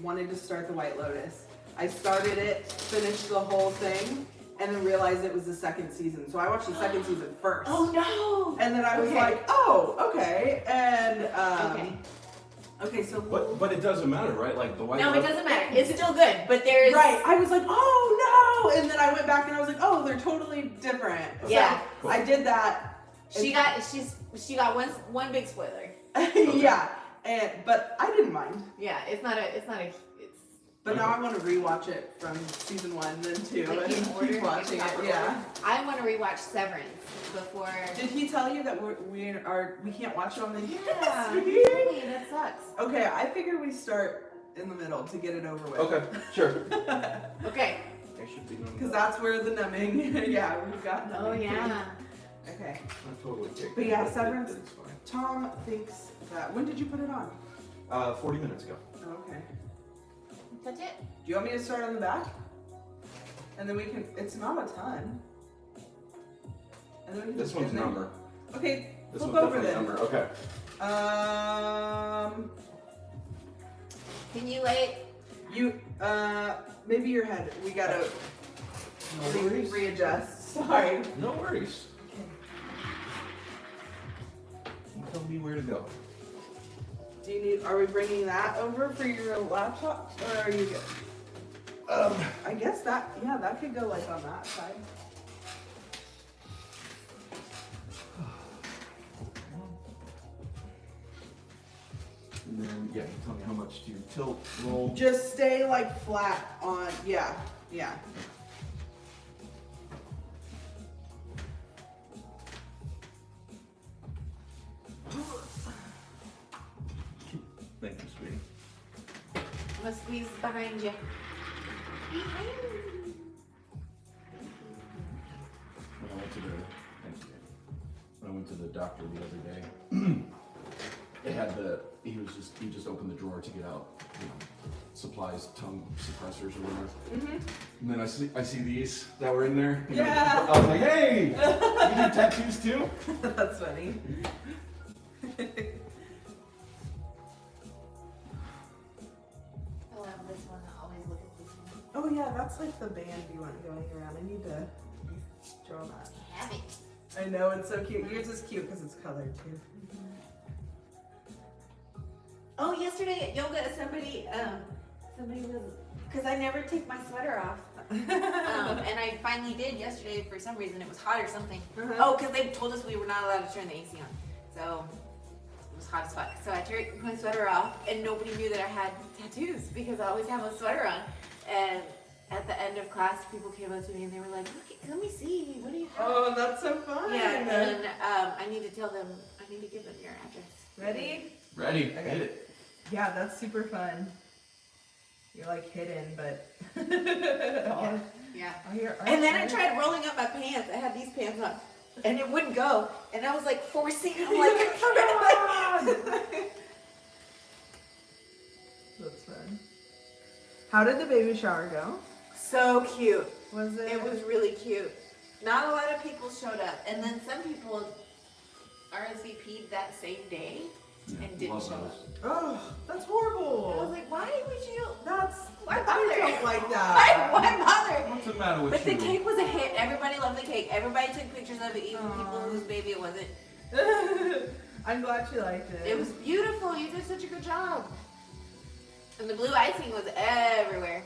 wanted to start The White Lotus. I started it, finished the whole thing, and then realized it was the second season. So I watched the second season first. Oh no! And then I was like, oh, okay. And okay, so But it doesn't matter, right? Like the White No, it Lotus. doesn't matter. It's still good, but there's right. I was like, oh no! And then I went back and I was like, oh, they're totally different. Yeah. So I did that. She got one big spoiler. Yeah. But I didn't mind. Yeah, it's not a. But now I want to rewatch it from season 1, then 2, Like and in order, keep watching in it. proper Yeah. order. I want to rewatch Severance before. Did he tell you that we can't watch it on the? Yeah, Yes, we did. really, that sucks. Okay, I figure we start in the middle to get it over with. Okay, sure. Okay. There should be no. Because that's where the numbing. Yeah, we've got. Oh numbing. yeah. Okay. I'm totally kidding. But yeah, Severance. It's fine. Tom thinks that. When did you put it on? 40 minutes ago. Okay. That's it. Do you want me to start on the back? And then we can. It's not a ton. And then we can This just one's and then- number. Okay. This Flip one's over definitely then. number. Okay. Can you wait? You maybe your head. We gotta No worries. readjust. Sorry. No worries. You tell me where to go. Do you need? Are we bringing that over for your laptop, or are you good? I guess that. Yeah, that could go like on that side. And then, yeah, you tell me how much do you tilt, roll. Just stay like flat on. Yeah. Yeah. Thank you, sweetie. I'm gonna squeeze behind you. When I went to the, thank you. When I went to the doctor the other day, it had he just opened the drawer to get out, supplies, tongue suppressors or whatever. And then I see these that were in there. Yeah. I was like, hey, you do tattoos too? That's funny. I love this one. I always look at this one. Oh yeah, that's like the band you want going around. I need to draw that. Have it. I know, it's so cute. Yours is cute because it's colored too. Oh, yesterday at yoga, somebody was, because I never take my sweater off. And I finally did yesterday for some reason. It was hot or something. Uh-huh. Oh, because they told us we were not allowed to turn the AC on. So it was hot as fuck. So I took my sweater off, and nobody knew that I had tattoos because I always have a sweater on. And at the end of class, people came up to me and they were like, "Look, let me see. What do you have?" Oh, that's so fun. Yeah, and I need to tell them. I need to give them your address. Ready? Ready, Okay. hit it. Yeah, that's super fun. You're like hidden, but. Yeah. Oh, you're And then I tried rolling up my pants. I had these pants on, and it wouldn't go. And I was like forcing it. I'm like, That's fun. How did the baby shower go? so cute. Was it? It was really cute. Not a lot of people showed up, and then some people RSVP'd that same day and didn't Love show those. up. Oh, that's I was horrible. like, why would you? That's. Why I bother? don't like that. Why bother? What's the matter with But the you? cake was a hit. Everybody loved the cake. Everybody took pictures of it, even people Aw. whose baby it wasn't. I'm glad you liked it. It was beautiful. You did such a good job. And the blue icing was everywhere.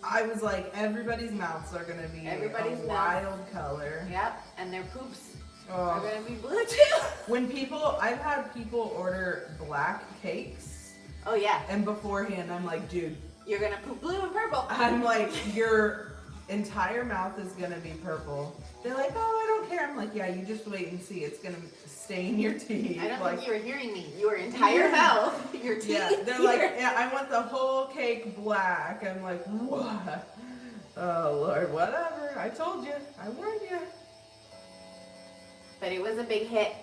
I was like, everybody's mouths are gonna be Everybody's a mouth. wild color. Yep. And their poops are Oh. gonna be blue too. When I've had people order black cakes, Oh yeah. and beforehand I'm like, dude, You're gonna poop blue and purple. I'm like, your entire mouth is gonna be purple. They're like, oh, I don't care. I'm like, yeah, you just wait and see. It's gonna stain your teeth. I don't like, think you were hearing me. Your entire mouth, your teeth. yeah, they're like, yeah, I want the whole cake black. I'm like, what? Oh Lord, whatever. I told you. I warned you. But it was a big hit,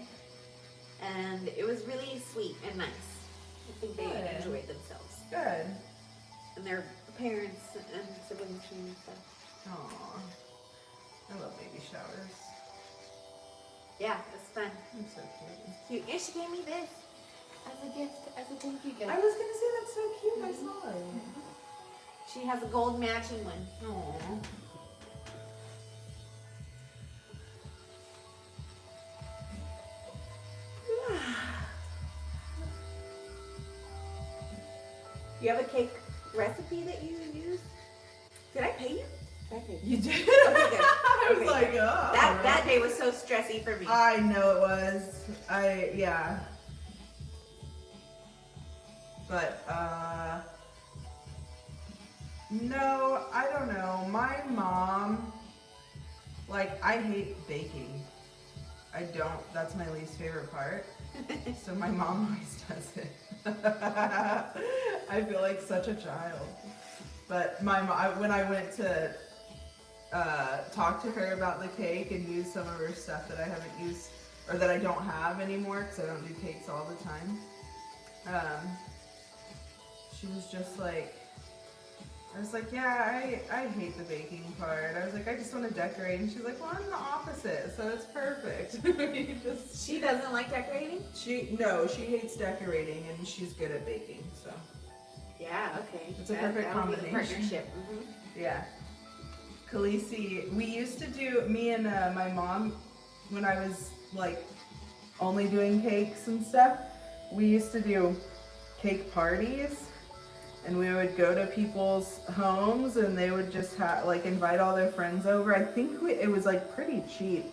and it was really sweet and nice. I think they Good. enjoyed themselves, Good. and their parents and siblings and stuff. Aw. I love baby showers. Yeah, it was fun. I'm so cute. Cute. And she gave me this as a gift, as a thank you gift. I was gonna say that's so cute. I saw it. She has a gold matching one. Aww. You have a cake recipe that you use? Did I pay you? Did I pay you? You did? Okay, good. I was Okay, like, good. oh. That day was so stressy for me. I know it was. Yeah. But, no, I don't know. My mom, like, I hate baking. I don't, that's my least favorite part. So my mom always does it. I feel like such a child. But my mom, when I went to talk to her about the cake and use some of her stuff that I haven't used, or that I don't have anymore, because I don't do cakes all the time, she was just like, I was like, yeah, I hate the baking part. I was like, I just want to decorate. And she's like, well, I'm the opposite, so it's perfect. She doesn't like decorating? She hates decorating, and she's good at baking, so. Yeah, okay. It's a perfect that would be the combination. partnership. Mm-hmm. Yeah. Khaleesi, we used to do, me and my mom, when I was like only doing cakes and stuff, we used to do cake parties. And we would go to people's homes and they would just like invite all their friends over. I think it was like pretty cheap.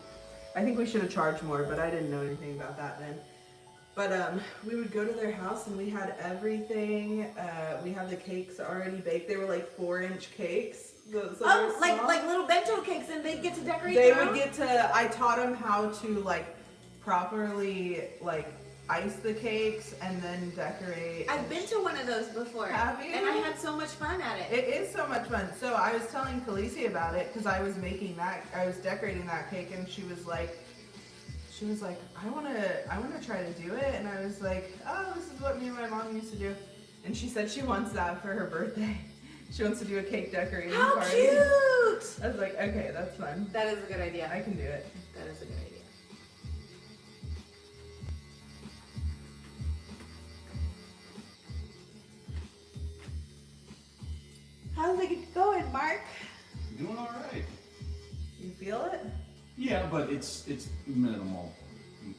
I think we should have charged more, but I didn't know anything about that then. But we would go to their house and we had everything. We had the cakes already baked. They were like 4-inch cakes. So Oh, like little bento cakes, and they'd get to decorate. They their would own? get to. I taught them how to like properly like ice the cakes and then decorate. I've been to one of those before. Have you? And I had so much fun at it. It is so much fun. So I was telling Khaleesi about it because I was decorating that cake, and she was like, I wanna try to do it, and I was like, oh, this is what me and my mom used to do, and she said she wants that for her birthday. She wants to do a cake decorating How party. cute! I was like, okay, that's fun. That is a good idea. I can do it. That is a good idea. How's it going, Mark? Doing all right. You feel it? Yeah, but it's minimal,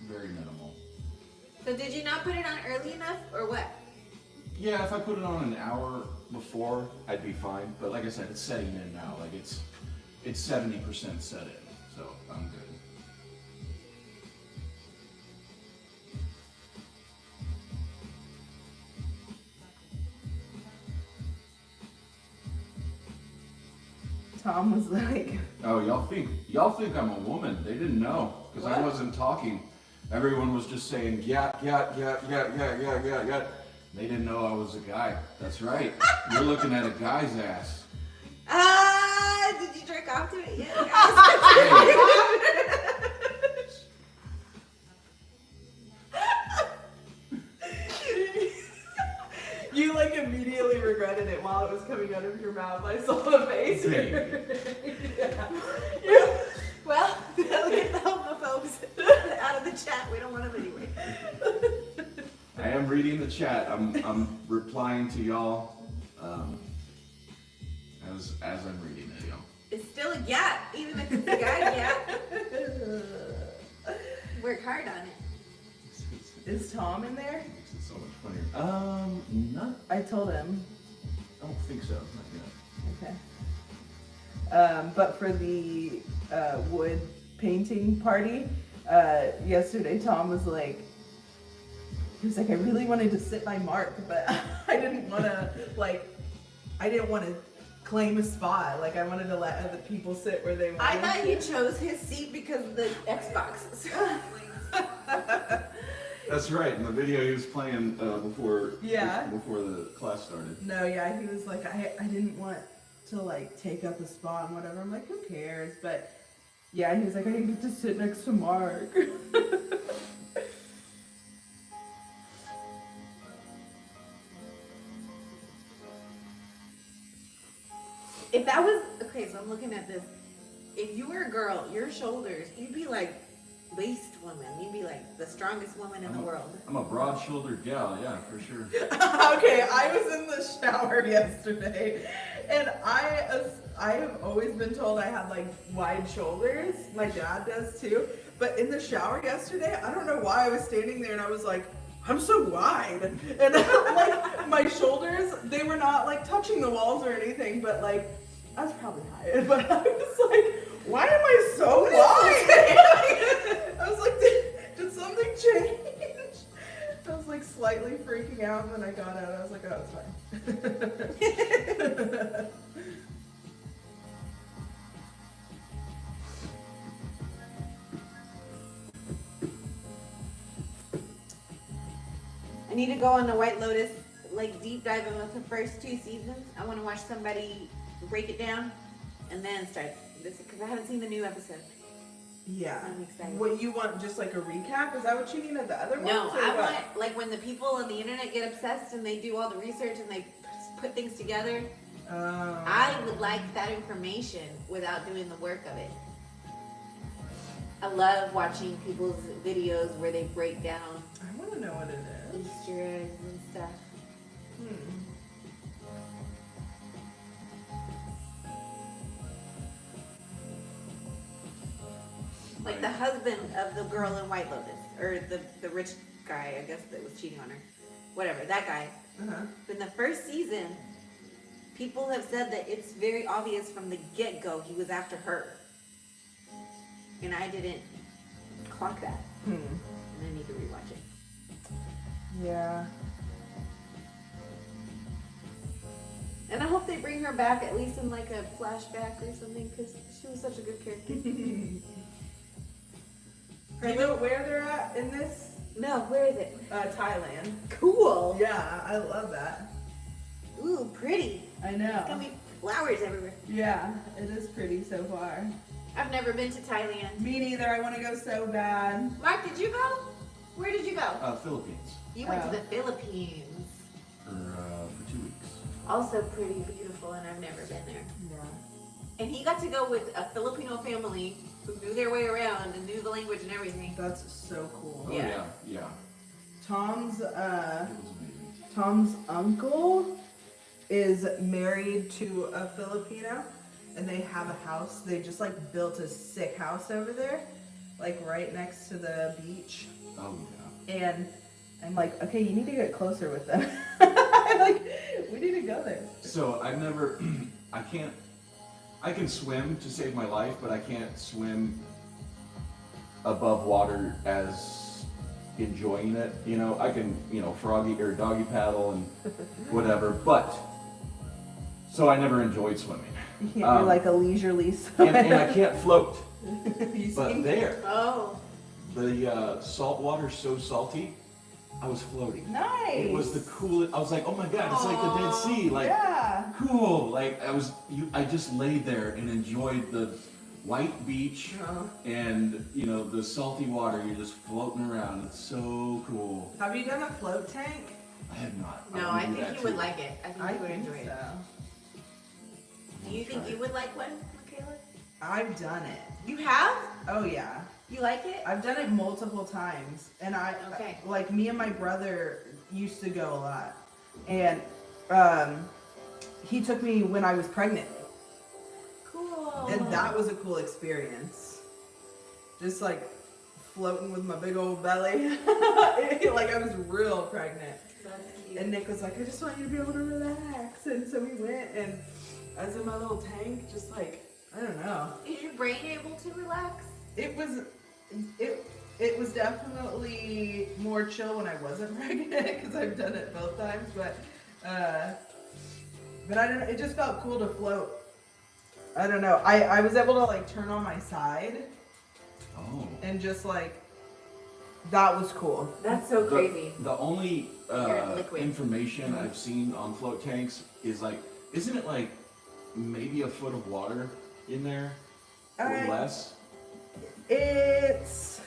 very minimal. So did you not put it on early enough, or what? Yeah, if I put it on an hour before, I'd be fine. But like I said, it's setting in now. Like it's 70% set in, so I'm good. Tom was like, Oh, y'all think I'm a woman? They didn't know because I What? wasn't talking. Everyone was just saying yeah. They didn't know I was a guy. That's right. You're looking at a guy's ass. Did you jerk off to it yet? you like immediately regretted it while it was coming out of your mouth. I saw the face. Yeah. Well, we'll get the homophobes out of the chat. We don't want them anyway. I am reading the chat. I'm replying to y'all as I'm reading it, y'all. It's still a gap, even if it's a guy gap. Work hard on it. Is Tom in there? Makes it so much funnier. Not. I told him. I don't think so. Not yet. Okay. But for the wood painting party, yesterday Tom was like, he was like, I really wanted to sit by Mark, but I didn't want to claim a spot. Like I wanted to let other people sit where they wanted. I thought he chose his seat because of the Xbox. That's right. In the video he was playing before the class started. No, yeah, he was like, I didn't want to like take up a spot and whatever. I'm like, who cares? But yeah, he was like, I didn't get to sit next to Mark. If that was, okay, so I'm looking at this. If you were a girl, your shoulders, you'd be like waist woman. You'd be like the strongest woman in the world. I'm a broad-shouldered gal, yeah, for sure. Okay, I was in the shower yesterday, And I have always been told I had like wide shoulders. My dad does too. But in the shower yesterday, I don't know why I was standing there and I was like, I'm so wide. And like my shoulders, they were not like touching the walls or anything, but like I was probably high. But I was like, why am I so wide? I was like, did something change? I was like slightly freaking out, and then I got out. I was like, oh, it's fine. I need to go on the White Lotus, like deep dive in with the first 2 seasons. I want to watch somebody break it down and then start this because I haven't seen the new episode. Yeah. I'm excited. What you want? Just like a recap? Is that what you mean of the other ones? No, or I what? want like when the people on the internet get obsessed and they do all the research and they put things together. I would like that information without doing the work of it. I love watching people's videos where they break down I want to know what it is. Easter eggs and stuff. Like the husband of the girl in White Lotus, or the rich guy, I guess, that was cheating on her. Whatever, that guy. Uh-huh. In the first season, people have said that it's very obvious from the get-go he was after her. And I didn't clock that. And I need to rewatch it. Yeah. And I hope they bring her back, at least in like a flashback or something, because she was such a good character. Do you know where they're at in this? No, where is it? Thailand. Cool. Yeah, I love that. Ooh, pretty. I It's know. gonna be flowers everywhere. Yeah, it is pretty so far. I've never been to Thailand. Me neither. I want to go so bad. Mark, did you go? Where did you go? Philippines You went Oh. to the Philippines. for 2 weeks. Also pretty beautiful, and I've never been there. Yeah. And he got to go with a Filipino family who knew their way around and knew the language and everything. That's so cool. Oh Yeah. yeah. Tom's It was amazing. Tom's uncle is married to a Filipino, and they have a house. They just like built a sick house over there, like right next to the beach. Oh yeah. And I'm like, okay, you need to get closer with them. Like, we need to go there. So I've never, I can swim to save my life, but I can't swim above water as enjoying it. You know, I can, froggy or doggy paddle and whatever, but, so I never enjoyed swimming. You can't be like a leisurely swimmer. And I can't float, You but see? there, Oh. the salt water's so salty, I was floating. Nice. It was the coolest. I was like, oh my god, it's like the Dead Sea. Like, yeah. cool. Like I just laid there and enjoyed the white beach and the salty water. You're just floating around. It's so cool. Have you done a float tank? I have not. No, wanna I do think that you would too. like it. I think you would enjoy it. so. Do you think you would like one, Michaela? I've done it. You have? Oh yeah. You like it? I've done it multiple times, and Okay. like me and my brother used to go a lot, and he took me when I was pregnant, Cool. and that was a cool experience. Just like floating with my big old belly, like I was real pregnant. That's cute. And Nick was like, I just want you to be able to relax, and so we went, and I was in my little tank, just like I don't know. Is your brain able to relax? It was definitely more chill when I wasn't pregnant because I've done it both times, but I don't know, it just felt cool to float. I don't know. I was able to like turn on my side Oh. and just like that was cool. That's so crazy. The only You're liquid. information I've seen on float tanks is like, isn't it like maybe a foot of water in there or less? It's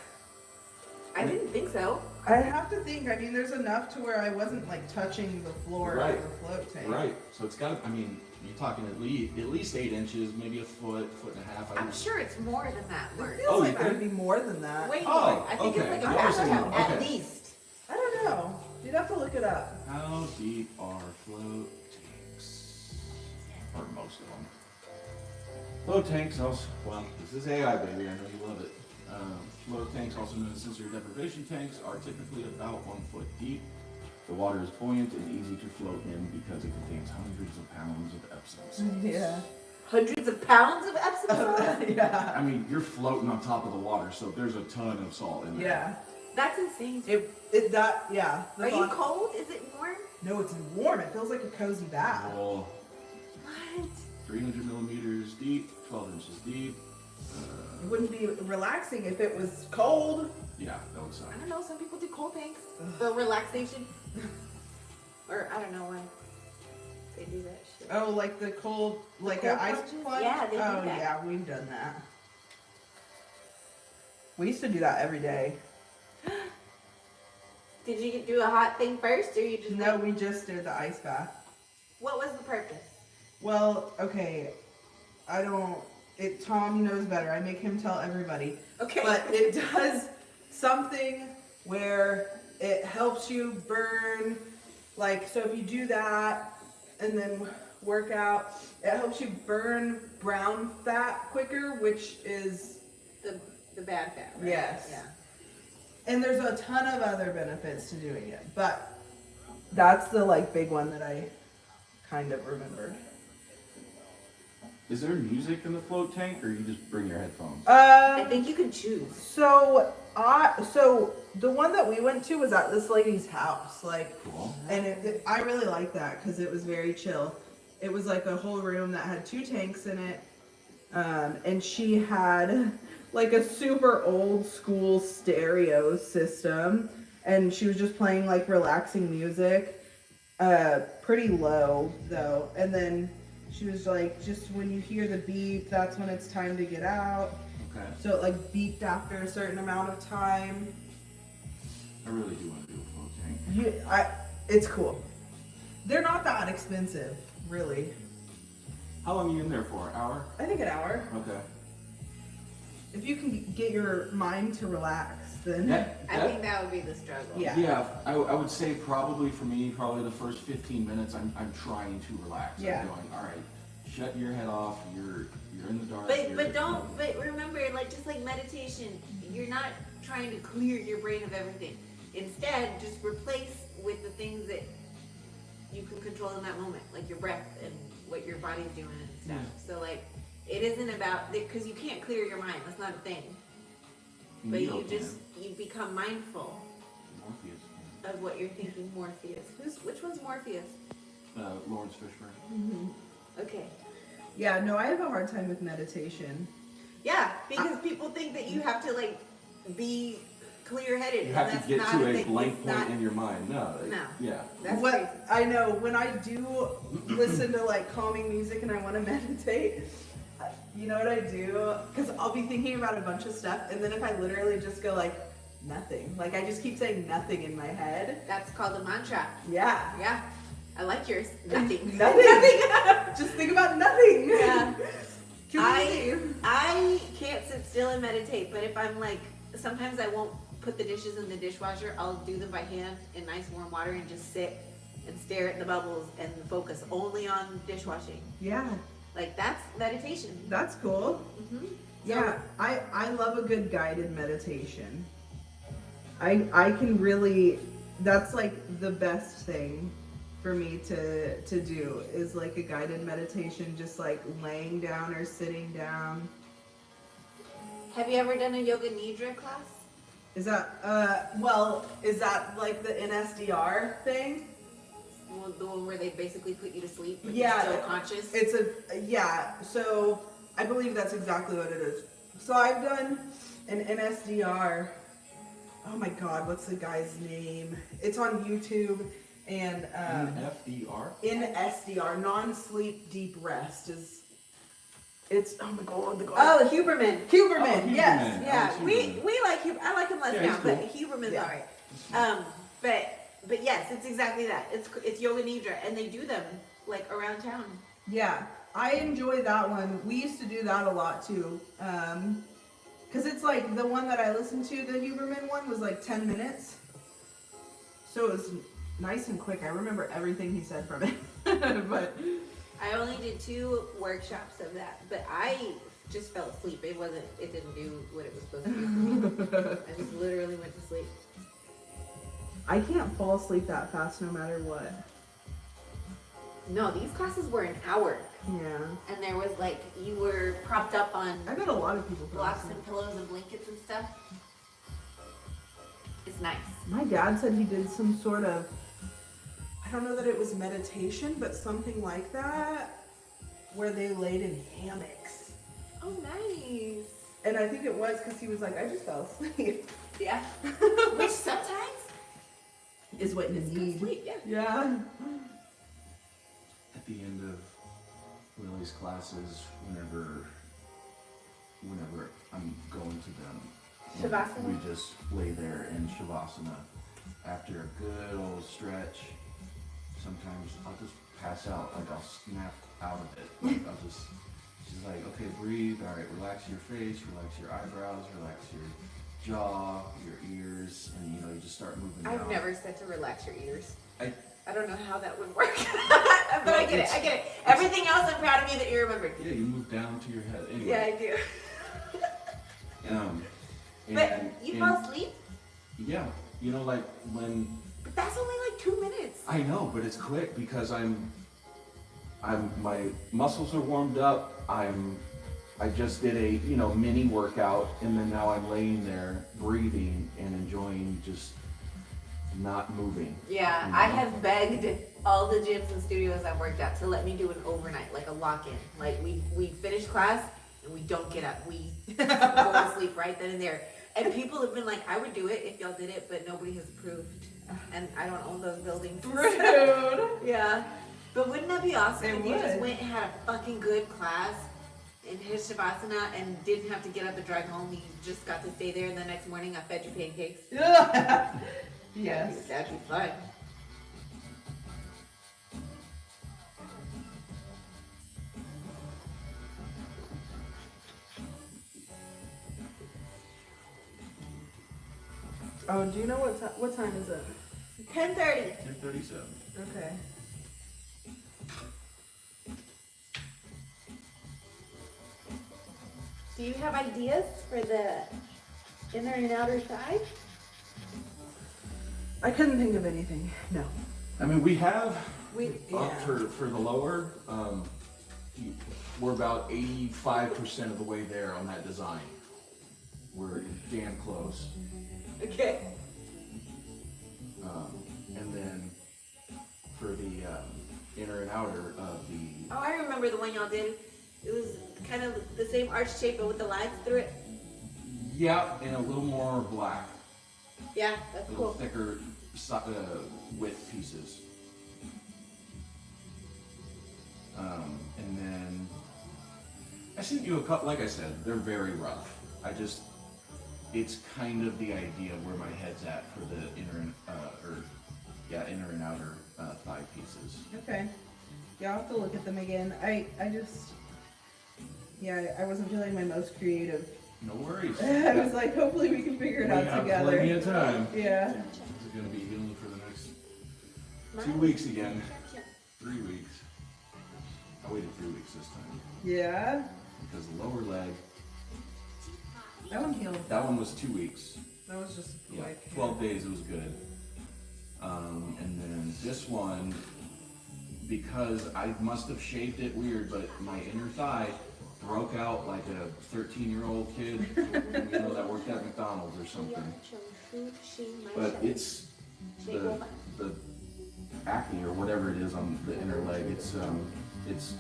I didn't think so. I have to think. I mean, there's enough to where I wasn't like touching the floor Right. of the float tank. Right. So it's got. I mean, you're talking at least 8 inches, maybe a foot and a half. I'm sure it's more than that, Mark. It feels Oh, like you it would think? be more than that. Way Oh, more. I think okay. it's like a I was bathtub thinking- at okay. least. I don't know. You'd have to look it up. How deep are float tanks? Or most of them. Float tanks also, well, this is AI, baby, I know you love it. Float tanks, also known as sensory deprivation tanks, are typically about 1 foot deep. The water is buoyant and easy to float in because it contains hundreds of pounds of Epsom salts. Yeah. Hundreds of pounds of Epsom salt? Yeah. I mean, you're floating on top of the water, so there's a ton of salt in there. Yeah. That's insane. Yeah. Are you cold? Is it warm? No, it's warm. It feels like a cozy bath. Well, What? 300 millimeters deep, 12 inches deep. It wouldn't be relaxing if it was cold. Yeah, that would suck. I don't know, some people do cold tanks for relaxation. Or I don't know why they do that shit. Oh, like the cold, like cold an ice plunges? plunge? Yeah, they do Oh, that. yeah, we've done that. We used to do that every day. Did you do a hot thing first, or you just No, we just did the ice bath. What was the purpose? Well, okay, Tom knows better. I make him tell everybody. Okay. But it does something where it helps you burn, like, so if you do that and then work out, it helps you burn brown fat quicker, which is, the bad fat, right? Yes. Yeah. and there's a ton of other benefits to doing it, but that's the like big one that I kind of remembered. Is there music in the float tank, or you just bring your headphones? I think you can choose. So the one that we went to was at this lady's house, like, Cool. and I really liked that because it was very chill. It was like a whole room that had 2 tanks in it, and she had like a super old school stereo system, and she was just playing like relaxing music, pretty low though, and then she was like, just when you hear the beep, that's when it's time to get out. Okay. So it like beeped after a certain amount of time. I really do want to do a float tank. It's cool. They're not that expensive, really. How long are you in there for? An hour? I think an hour. Okay. If you can get your mind to relax, then I think that would be the struggle. Yeah. Yeah, I would say probably for me, probably the first 15 minutes, I'm trying to relax. Yeah. I'm going, all right, shut your head off. You're in the dark. But remember, like just like meditation, you're not trying to clear your brain of everything. Instead, just replace with the things that you can control in that moment, like your breath and what your body's doing and stuff. Yeah. So like, it isn't about, because you can't clear your mind. That's not a thing. But Neil you can. you become mindful Morpheus of what you're thinking. Morpheus. Which one's Morpheus? can. Lawrence Fishburne. Mhm. Okay. Yeah, no, I have a hard time with meditation. Yeah, because people think that you have to like be clear-headed. You have and to get that's to not a thing. blank It's point not- in your mind. No. No. Yeah. That's crazy. What I know, when I do listen to like calming music and I want to meditate, you know what I do? Because I'll be thinking about a bunch of stuff, and then if I literally just go like nothing, like I just keep saying nothing in my head. That's called a mantra. Yeah. Yeah. I like yours. Nothing. Nothing. Just think about nothing. Yeah. Too easy. I can't sit still and meditate, but if I'm like, sometimes I won't put the dishes in the dishwasher. I'll do them by hand in nice warm water and just sit and stare at the bubbles and focus only on dishwashing. Yeah, Like that's meditation. that's cool. Mm-hmm. Yeah, I love a good guided meditation. I can really, that's like the best thing for me to do is like a guided meditation, just like laying down or sitting down. Have you ever done a yoga nidra class? Is that is that like the NSDR thing? Well, the one where they basically put you to sleep, but Yeah, you're still conscious. So I believe that's exactly what it is. So I've done an NSDR. Oh my God, what's the guy's name? It's on YouTube, and FDR. NSDR, non-sleep deep rest is. It's oh my God, the guy. Oh, Huberman. Huberman, Oh, yes. Huberman. Yeah, Alex we Huberman. like him. I like him less Yeah, now, he's but cool. Huberman's Yeah. alright. But yes, it's exactly that. It's yoga nidra, and they do them like around town. Yeah, I enjoy that one. We used to do that a lot too. Because it's like the one that I listened to, the Huberman one, was like 10 minutes. So it was nice and quick. I remember everything he said from it. But I only did 2 workshops of that, but I just fell asleep. It didn't do what it was supposed to do. I just literally went to sleep. I can't fall asleep that fast no matter what. No, these classes were an hour. Yeah. And there was like, you were propped up on I bet a lot of people fall blocks asleep. and pillows and blankets and stuff. It's nice. My dad said he did some sort of, I don't know that it was meditation, but something like that, where they laid in hammocks. Oh, nice. And I think it was because he was like, I just fell asleep. Yeah. Which sometimes Is what you is good need. sleep, yeah. Yeah. At the end of Lily's classes, whenever I'm going to them, Shavasana? we just lay there in Shavasana. After a good old stretch, sometimes I'll just pass out, like I'll snap out of it. Like she's like, okay, breathe, all right, relax your face, relax your eyebrows, relax your jaw, your ears, and you just start moving down. I've never said to relax your ears. I- I don't know how that would work. But I get it. Everything else, I'm proud of you that you remembered. Yeah, you move down to your head. Anyway. Yeah, I do. But you fall asleep? Yeah, like when But that's only like 2 minutes. I know, but it's quick because my muscles are warmed up. I just did a mini workout, and then now I'm laying there breathing and enjoying just not moving. Yeah, I have begged all the gyms and studios I've worked at to let me do an overnight, like a lock-in. Like we finish class and we don't get up. We go to sleep right then and there. And people have been like, I would do it if y'all did it, but nobody has approved. And I don't own those buildings. Rude. Yeah. But wouldn't that be awesome It if you just would. went and had a fucking good class and hit Shavasana and didn't have to get up and drive home? You just got to stay there, and the next morning I fed you pancakes. Yes. That'd be fun. Oh, do you know what time is it? 10:30. 10:37. Okay. Do you have ideas for the inner and outer thigh? I couldn't think of anything. No. I mean, we have Yeah. for the lower. We're about 85% of the way there on that design. We're damn close. Okay. And then for the inner and outer of the Oh, I remember the one y'all did. It was kind of the same arch shape, but with the lines through it. yeah, and a little more black, Yeah, that's a little cool. thicker width pieces. And then I sent you a couple. Like I said, they're very rough. It's kind of the idea of where my head's at for the inner and outer thigh pieces. Okay. Yeah, I'll have to look at them again. I wasn't feeling my most creative. No worries. I was like, hopefully we can figure it We out have together. plenty of time. Yeah. This is going to be healing for the next 2 weeks again. 3 weeks. I waited 3 weeks this time Yeah. because the lower leg. That one healed. That one was 2 weeks. That was just Yeah, like 12 days. It was good. And then this one, because I must have shaved it weird, but my inner thigh broke out like a 13-year-old kid, that worked at McDonald's or something. But it's the acne or whatever it is on the inner leg. It's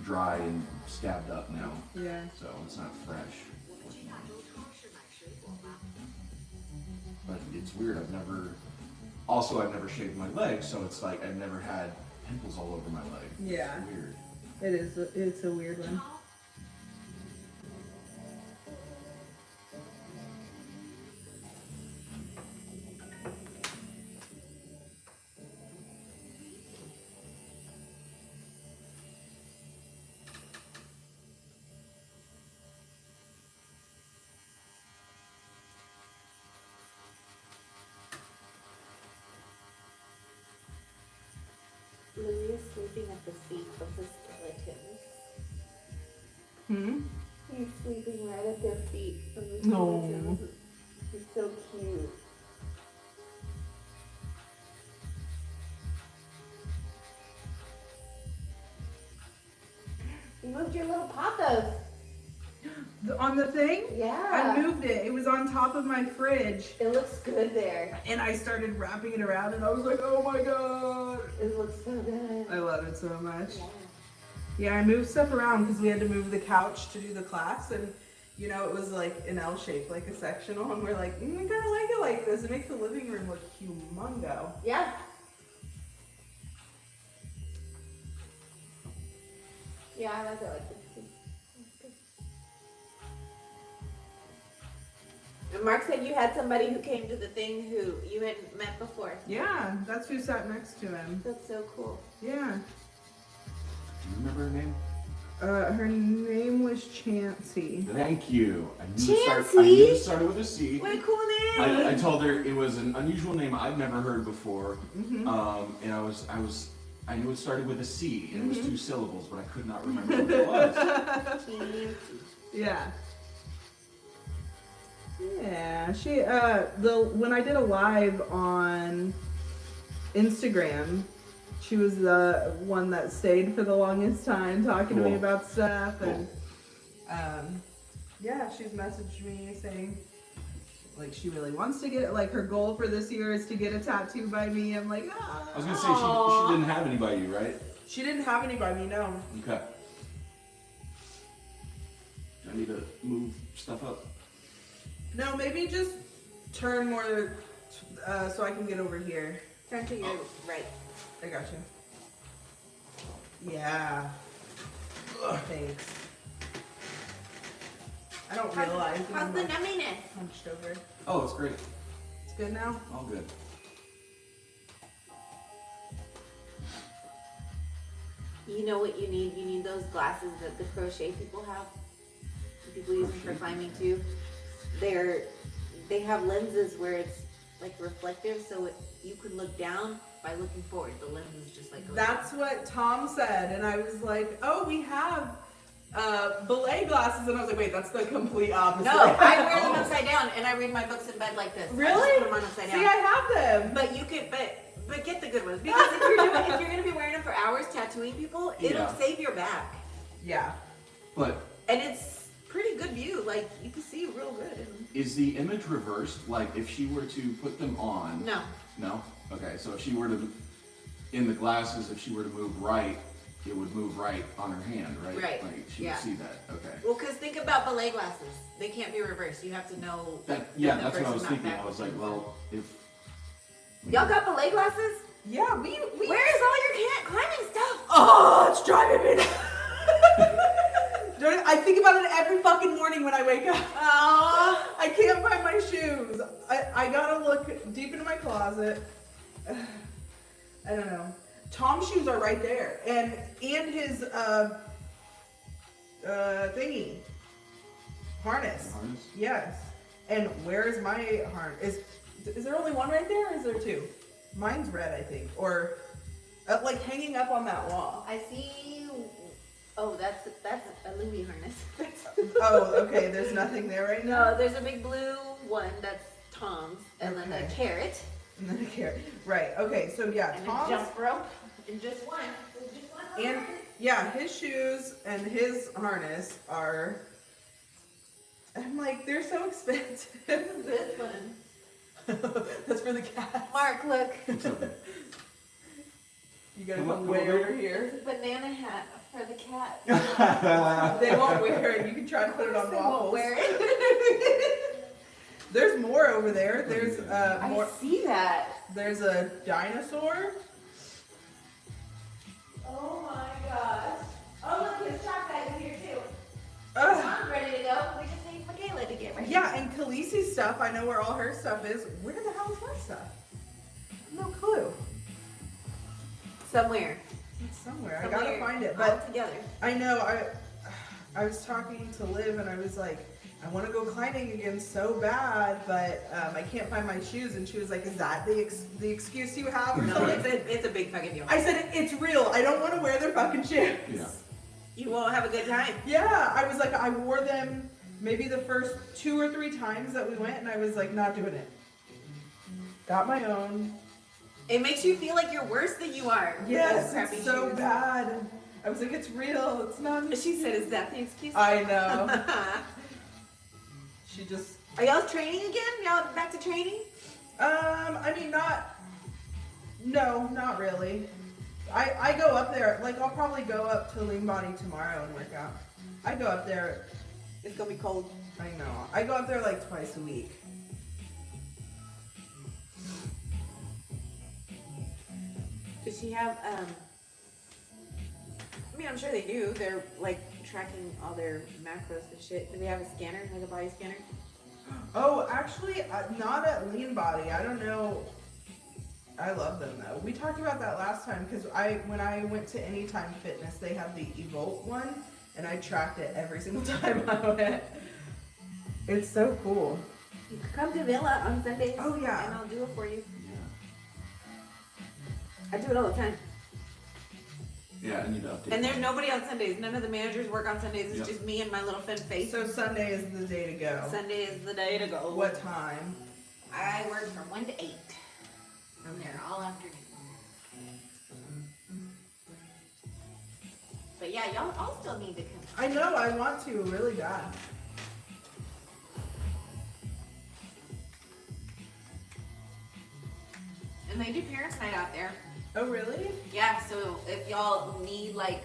dry and scabbed up now, Yeah. so it's not fresh. But it's weird. I've never shaved my leg, so it's like I've never had pimples all over my leg. Yeah. It's weird. It is. It's a weird one. Lily is sleeping at the feet of the skeletons. He's sleeping right at their feet. No. He's so cute. You moved your little patas. On the thing? Yeah. I moved it. It was on top of my fridge. It looks good there. And I started wrapping it around and I was like, oh my god. It looks so good. I love it so much. Yeah. Yeah, I moved stuff around because we had to move the couch to do the class, and you know, it was like an L shape, like a sectional, and we're like, I kind of like it like this. It makes the living room look humongo. Yeah. Yeah, I like it like this too. And Mark said you had somebody who came to the thing who you hadn't met before. Yeah, that's who sat next to him. That's so cool. Yeah. Do you remember her name? Her name was Chansey. Thank you. I knew Chansey? it started with a C. What a cool name! I told her it was an unusual name I'd never heard before, Mm-hmm. and I knew it started with a C and it was 2 syllables, but I could not remember what it was. Yeah. Yeah, she when I did a live on Instagram, she was the one that stayed for the longest time talking to me Cool. about stuff, Cool. and yeah, she's messaged me saying like she really wants to get, like, her goal for this year is to get a tattoo by me. I'm like, ah. I was gonna say she didn't have any by you, right? She didn't have any by me, no. Okay. Do I need to move stuff up? No, maybe just turn more so I can get over here. Turn to your right. I got you. Yeah. Ugh, thanks. I don't realize that How's I'm the like numminess? hunched over. Oh, it's great. It's good now? All good. You know what you need? You need those glasses that the crochet people have. People use them for climbing too. They have lenses where it's like reflective, so you can look down by looking forward. The lens is just like. That's what Tom said, and I was like, oh, we have belay glasses, and I was like, wait, that's the complete opposite. No, I wear them upside down, and I read my books in bed like this. I Really? just put them on upside down. See, I have them. But you could, but get the good ones, because if you're gonna be wearing them for hours tattooing people, it'll Yeah. save your back, Yeah. But and it's pretty good view. Like you can see real good. is the image reversed? Like if she were to put them on? No. No? Okay, so if she were to, in the glasses, if she were to move right, it would move right on her hand, right? Right, Like she yeah. would see that. Okay. Well, because think about ballet glasses. They can't be reversed. You have to know. Yeah, the that's what I was person's not thinking. I was like, backwards. well, if. Y'all got ballet glasses? Yeah, we Where's all your climbing stuff? Oh, it's driving me nuts. I think about it every fucking morning when I wake up. Oh. I can't find my shoes. I gotta look deep into my closet. I don't know. Tom's shoes are right there, and his thingy harness. Harness? Yes. And where is my harness? Is there only one right there, or is there two? Mine's red, I think, or like hanging up on that wall. I see. Oh, that's a Louis harness. Oh, okay. There's nothing there right now. No, there's a big blue one that's Tom's, and then Okay. a carrot, And then a carrot. Right. Okay. So yeah, and a Tom's jump rope, and just one. There's just one and harness. yeah, his shoes and his harness are. I'm like, they're so expensive. This one. That's for the cat. Mark, look. It's okay. You gotta Come come on, way come over over here. It's a banana hat for the cat. They won't wear it. You can try to put it on They won't waffles. wear it. There's more over there. There's more. I see that. There's a dinosaur. Oh my gosh. Oh look, his shop guy is here too. Ugh. Mom's ready to go. We just need Michaela to get ready. Yeah, and Khaleesi's stuff. I know where all her stuff is. Where the hell is my stuff? No clue. Somewhere. It's somewhere. I gotta find it. All But together. I know I was talking to Liv and I was like, I want to go climbing again so bad, but I can't find my shoes. And she was like, is that the excuse you have? Or No, something? it's a big fucking deal. I said, it's real. I don't want to wear their fucking shoes. Yeah. You won't have a good time. Yeah, I was like, I wore them maybe the first 2 or 3 times that we went, and I was like, not doing it. Got my own. It makes you feel like you're worse than you are. Yes, Those crappy it's so shoes. bad. I was like, it's real. It's not. She said, "Is that the excuse?" I know. She just. Are y'all training again? Y'all back to training? I mean, not. No, not really. I go up there. Like, I'll probably go up to Lean Body tomorrow and work out. I go up there. It's gonna be cold. I know. I go up there like twice a week. Does she have? I mean, I'm sure they do. They're like tracking all their macros and shit. Do they have a scanner, like a body scanner? Oh, actually, not at Lean Body. I don't know. I love them though. We talked about that last time because when I went to Anytime Fitness, they had the Evolt one, and I tracked it every single time I went. It's so cool. You could come to Villa on Sundays. Oh, yeah. And I'll do it for you. Yeah. I do it all the time. Yeah, I need to update. And there's nobody on Sundays. None of the managers work on Sundays. It's Yep. just me and my little fin face. So Sunday is the day to go. Sunday is the day to go. What time? I work from 1 to 8. I'm there all afternoon. But yeah, y'all all still need to come. I know. I want to really bad. And they do parents' night out there. Oh, really? Yeah, so if y'all need like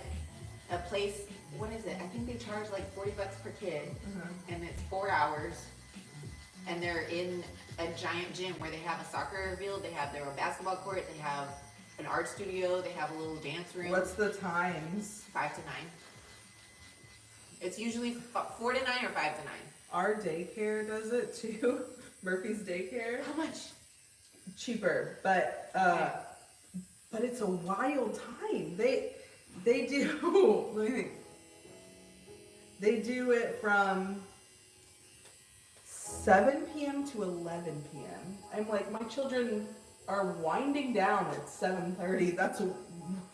a place, what is it? I think they charge like $40 per kid, and it's 4 hours. And they're in a giant gym where they have a soccer field, they have their own basketball court, they have an art studio, they have a little dance room. What's the times? 5 to 9. It's usually 4 to 9 or 5 to 9. Our daycare does it too. Murphy's daycare. How much? Cheaper, but it's a wild time. They do. Let me think. They do it from 7 p.m. to 11 p.m. I'm like, my children are winding down at 7:30. That's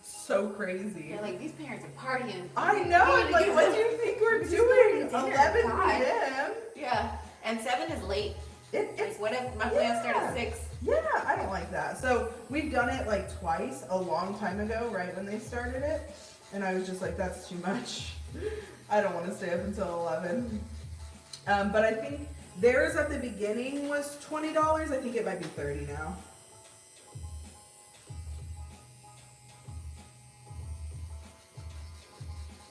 so crazy. They're like, these parents are partying. I know. I'm like, what do you think we're doing? dinner, 11 God. p.m. Yeah, and 7 is late. It's Like, what if my plans start at 6? Yeah, I don't like that. So we've done it like twice a long time ago, right when they started it. And I was just like, that's too much. I don't want to stay up until 11. But I think theirs at the beginning was $20. I think it might be $30 now.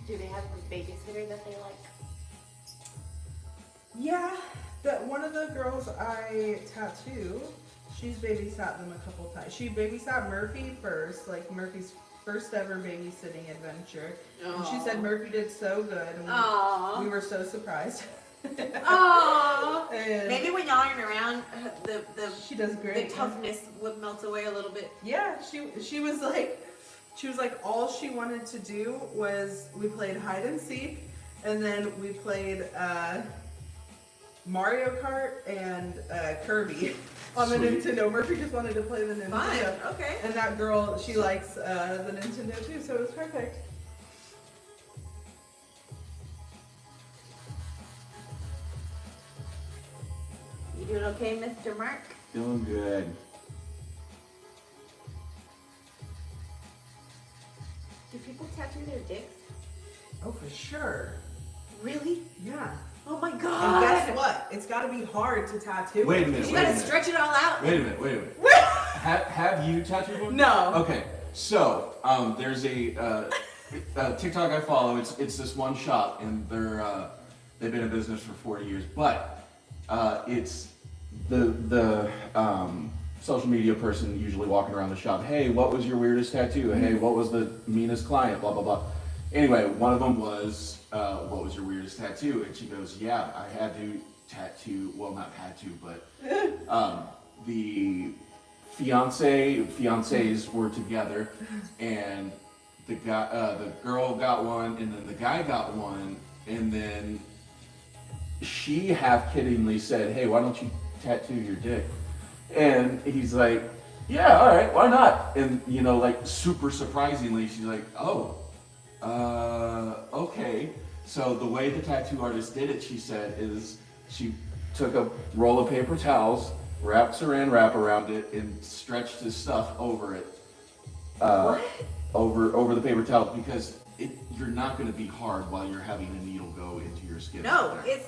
Do they have a babysitter that they like? Yeah, that one of the girls I tattoo, she's babysat them a couple times. She babysat Murphy first, like Murphy's first ever babysitting adventure. And she said Murphy did so good. And we were so surprised. Aww. And Maybe when y'all aren't around, the she does great. the toughness would melt away a little bit. Yeah, she was like all she wanted to do was we played hide and seek, and then we played Mario Kart and Kirby on the Sweet. Nintendo. Murphy just wanted to play the Nintendo. Fun. Okay. And that girl, she likes the Nintendo too, so it was perfect. You doing okay, Mr. Mark? Feeling good. Do people tattoo their dicks? Oh, for sure. Really? Yeah. Oh my And god. guess what? It's got to be hard to tattoo. Wait a minute. You Wait a gotta minute. stretch it all out. Wait a minute. Have you tattooed one? No. Okay, so there's a TikTok I follow. It's this one shop, and they've been in business for 40 years. But it's the social media person usually walking around the shop. Hey, what was your weirdest tattoo? Hey, what was the meanest client? Blah blah blah. Anyway, one of them was what was your weirdest tattoo? And she goes, yeah, I had to tattoo. Well, not had to, but the fiancés were together, and the girl got one, and then the guy got one, and then she half kiddingly said, hey, why don't you tattoo your dick? And he's like, yeah, all right, why not? And like super surprisingly, she's like, oh, Okay. So the way the tattoo artist did it, she said, is she took a roll of paper towels, wrapped saran wrap around it, and stretched his stuff over it. What? Over the paper towel, because you're not going to be hard while you're having a needle go into your skin. No, it's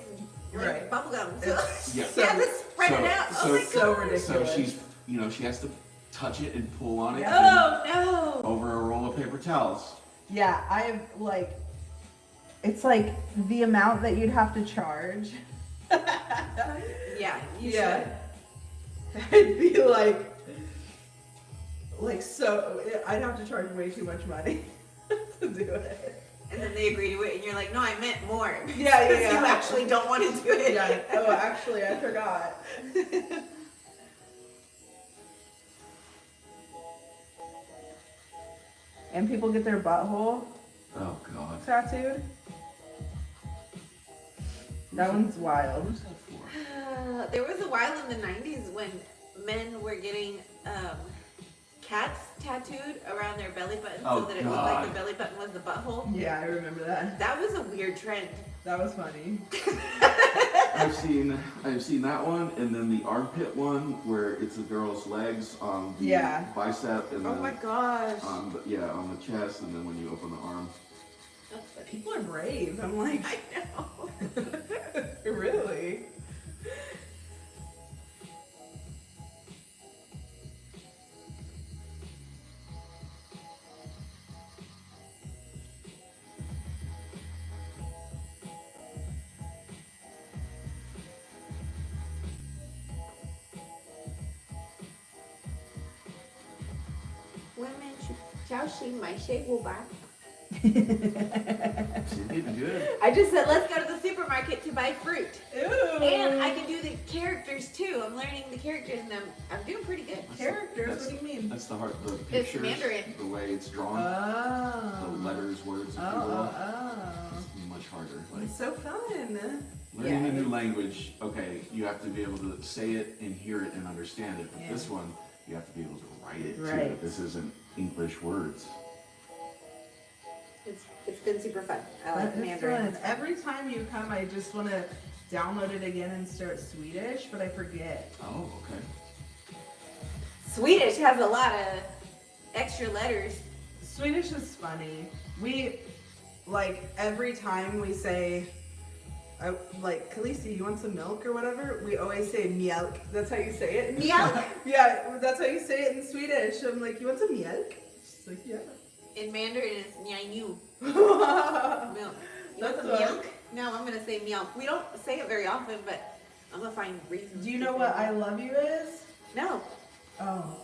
like Right. bubble gum. It's Yeah. You have to spread it out. Oh my so god. ridiculous. So she's, she has to touch it and pull on it Oh over a roll of paper towels. Yeah, I have like, it's like the amount that you'd have to charge. no. Yeah, you Yeah. It'd be like so, I'd have to charge way too much money to do it. should. And then they agree to it, and you're like, no, I meant more. Yeah, Because yeah. you actually don't want to do it. Yeah. Oh, actually, I forgot. And people get their butthole Oh God. tattooed. That one's wild. What's that for? There was a while in the 90s when men were getting cats tattooed around their belly button Oh, so that it looked like God. the belly button was the butthole. Yeah, I remember that. That was a weird trend. That was funny. I've seen that one, and then the armpit one where it's a girl's legs on the Yeah. bicep, and Oh then my gosh. on the chest, and then when you open the arm. That's funny. People are brave. I'm like, I know. really? Women should my shade will buy. She did good. I just said, let's go to the supermarket to buy fruit. Ew. And I can do the characters too. I'm learning the characters and I'm doing pretty good. Characters? What do you mean? That's the heart, the It's pictures, Mandarin. the way it's drawn, Oh. the letters, words, if Oh, you will. oh. It's much harder. Like It's so fun. learning Yeah. a new language. Okay, you have to be able to say it and hear it and understand it. But Yeah. this one, you have to be able to write it too. Right. This isn't English words. It's been super fun. I like It's Mandarin. fun. Every time you come, I just want to download it again and start Swedish, but I forget. Oh, okay. Swedish has a lot of extra letters. Swedish is funny. We, like, every time we say, like, Khaleesi, you want some milk or whatever? We always say mjölk. That's how you say it. Mjölk? Yeah, that's how you say it in Swedish. I'm like, you want some mjölk? She's like, yeah. In Mandarin, it's nyanyu. Milk. You That's want some what- milk? No, I'm gonna say milk. We don't say it very often, but I'm gonna find reasons. Do you to know say what milk. I love you is? No, Oh.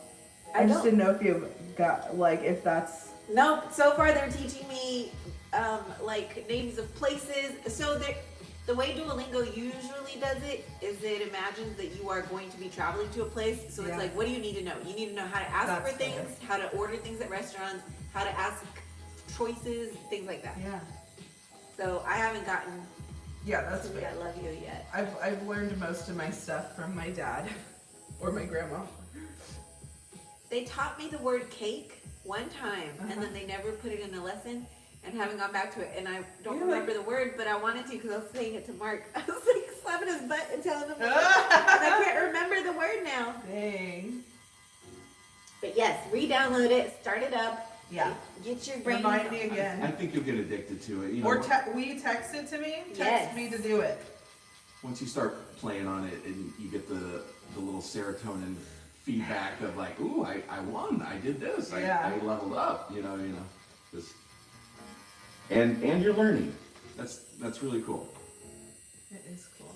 I I just don't. didn't know if you got, like, if that's. Nope. So far, they're teaching me like names of places. So the way Duolingo usually does it is it imagines that you are going to be traveling to a place. So it's Yeah. like, what do you need to know? You need to know how to ask That's for things, fair. how to order things at restaurants, how to ask choices, things like that. Yeah. So I haven't gotten Yeah, that's to the fair. I love you yet. I've learned most of my stuff from my dad or my grandma. They taught me the word cake one time, Uh-huh. and then they never put it in a lesson, and haven't gone back to it. And I don't You're remember like- the word, but I wanted to because I was saying it to Mark. I was like slapping his butt and telling him, and I can't remember the word now. Dang. But yes, re-download it, start it up, Yeah. get your brain. Remind me I again. think you'll get addicted to it. You know, Or will you text it to me? Text Yes. me to do it. once you start playing on it and you get the little serotonin feedback of like, ooh, I won, I did this, Yeah. I leveled up, just and you're learning. That's really cool. It is cool.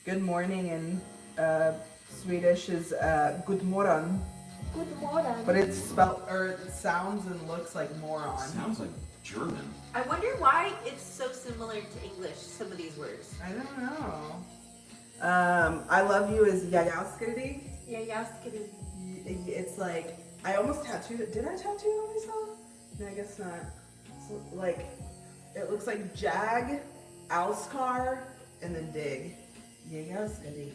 Good morning in Swedish is good morgon, Good morning. but it's spelled or it sounds and looks like moron. Sounds like German. I wonder why it's so similar to English, some of these words. I don't know. I love you is jajaskadi. Yeah, yes, It's like I almost tattooed it. Did I tattoo it on myself? No, I guess not. It's like it looks like Jag, Alskar, and then Dig. Jajaskadi.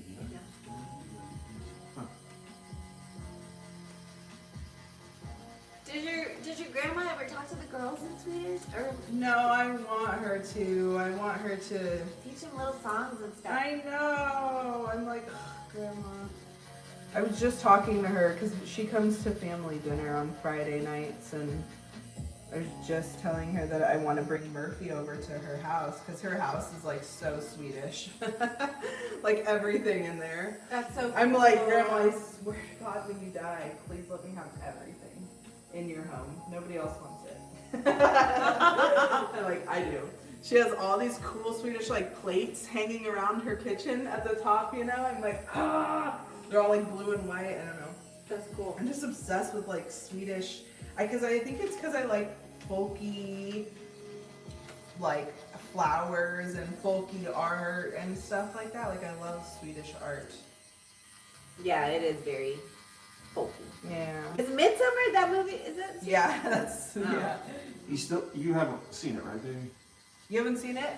Did your grandma ever talk to the girls in Swedish or No, I want her to. I want her to. teach them little songs and stuff? I know. I'm like, "Ugh, Grandma. I was just talking to her because she comes to family dinner on Friday nights, and I was just telling her that I want to bring Murphy over to her house because her house is like so Swedish, like everything in there. That's so cool. I'm like, Grandma, I swear to God, when you die, please let me have everything in your home. Nobody else wants it. I'm like, I do. She has all these cool Swedish like plates hanging around her kitchen at the top, you know? I'm like, ah! They're all like blue and white. I don't know. That's cool. I'm just obsessed with like Swedish. Because I think it's because I like folky, like flowers and folky art and stuff like that. Like I love Swedish art. Yeah, it is very folky. Yeah. Is Midsummer that movie? Is it? Yeah, that's Oh. yeah. You haven't seen it, right, baby? You haven't seen it?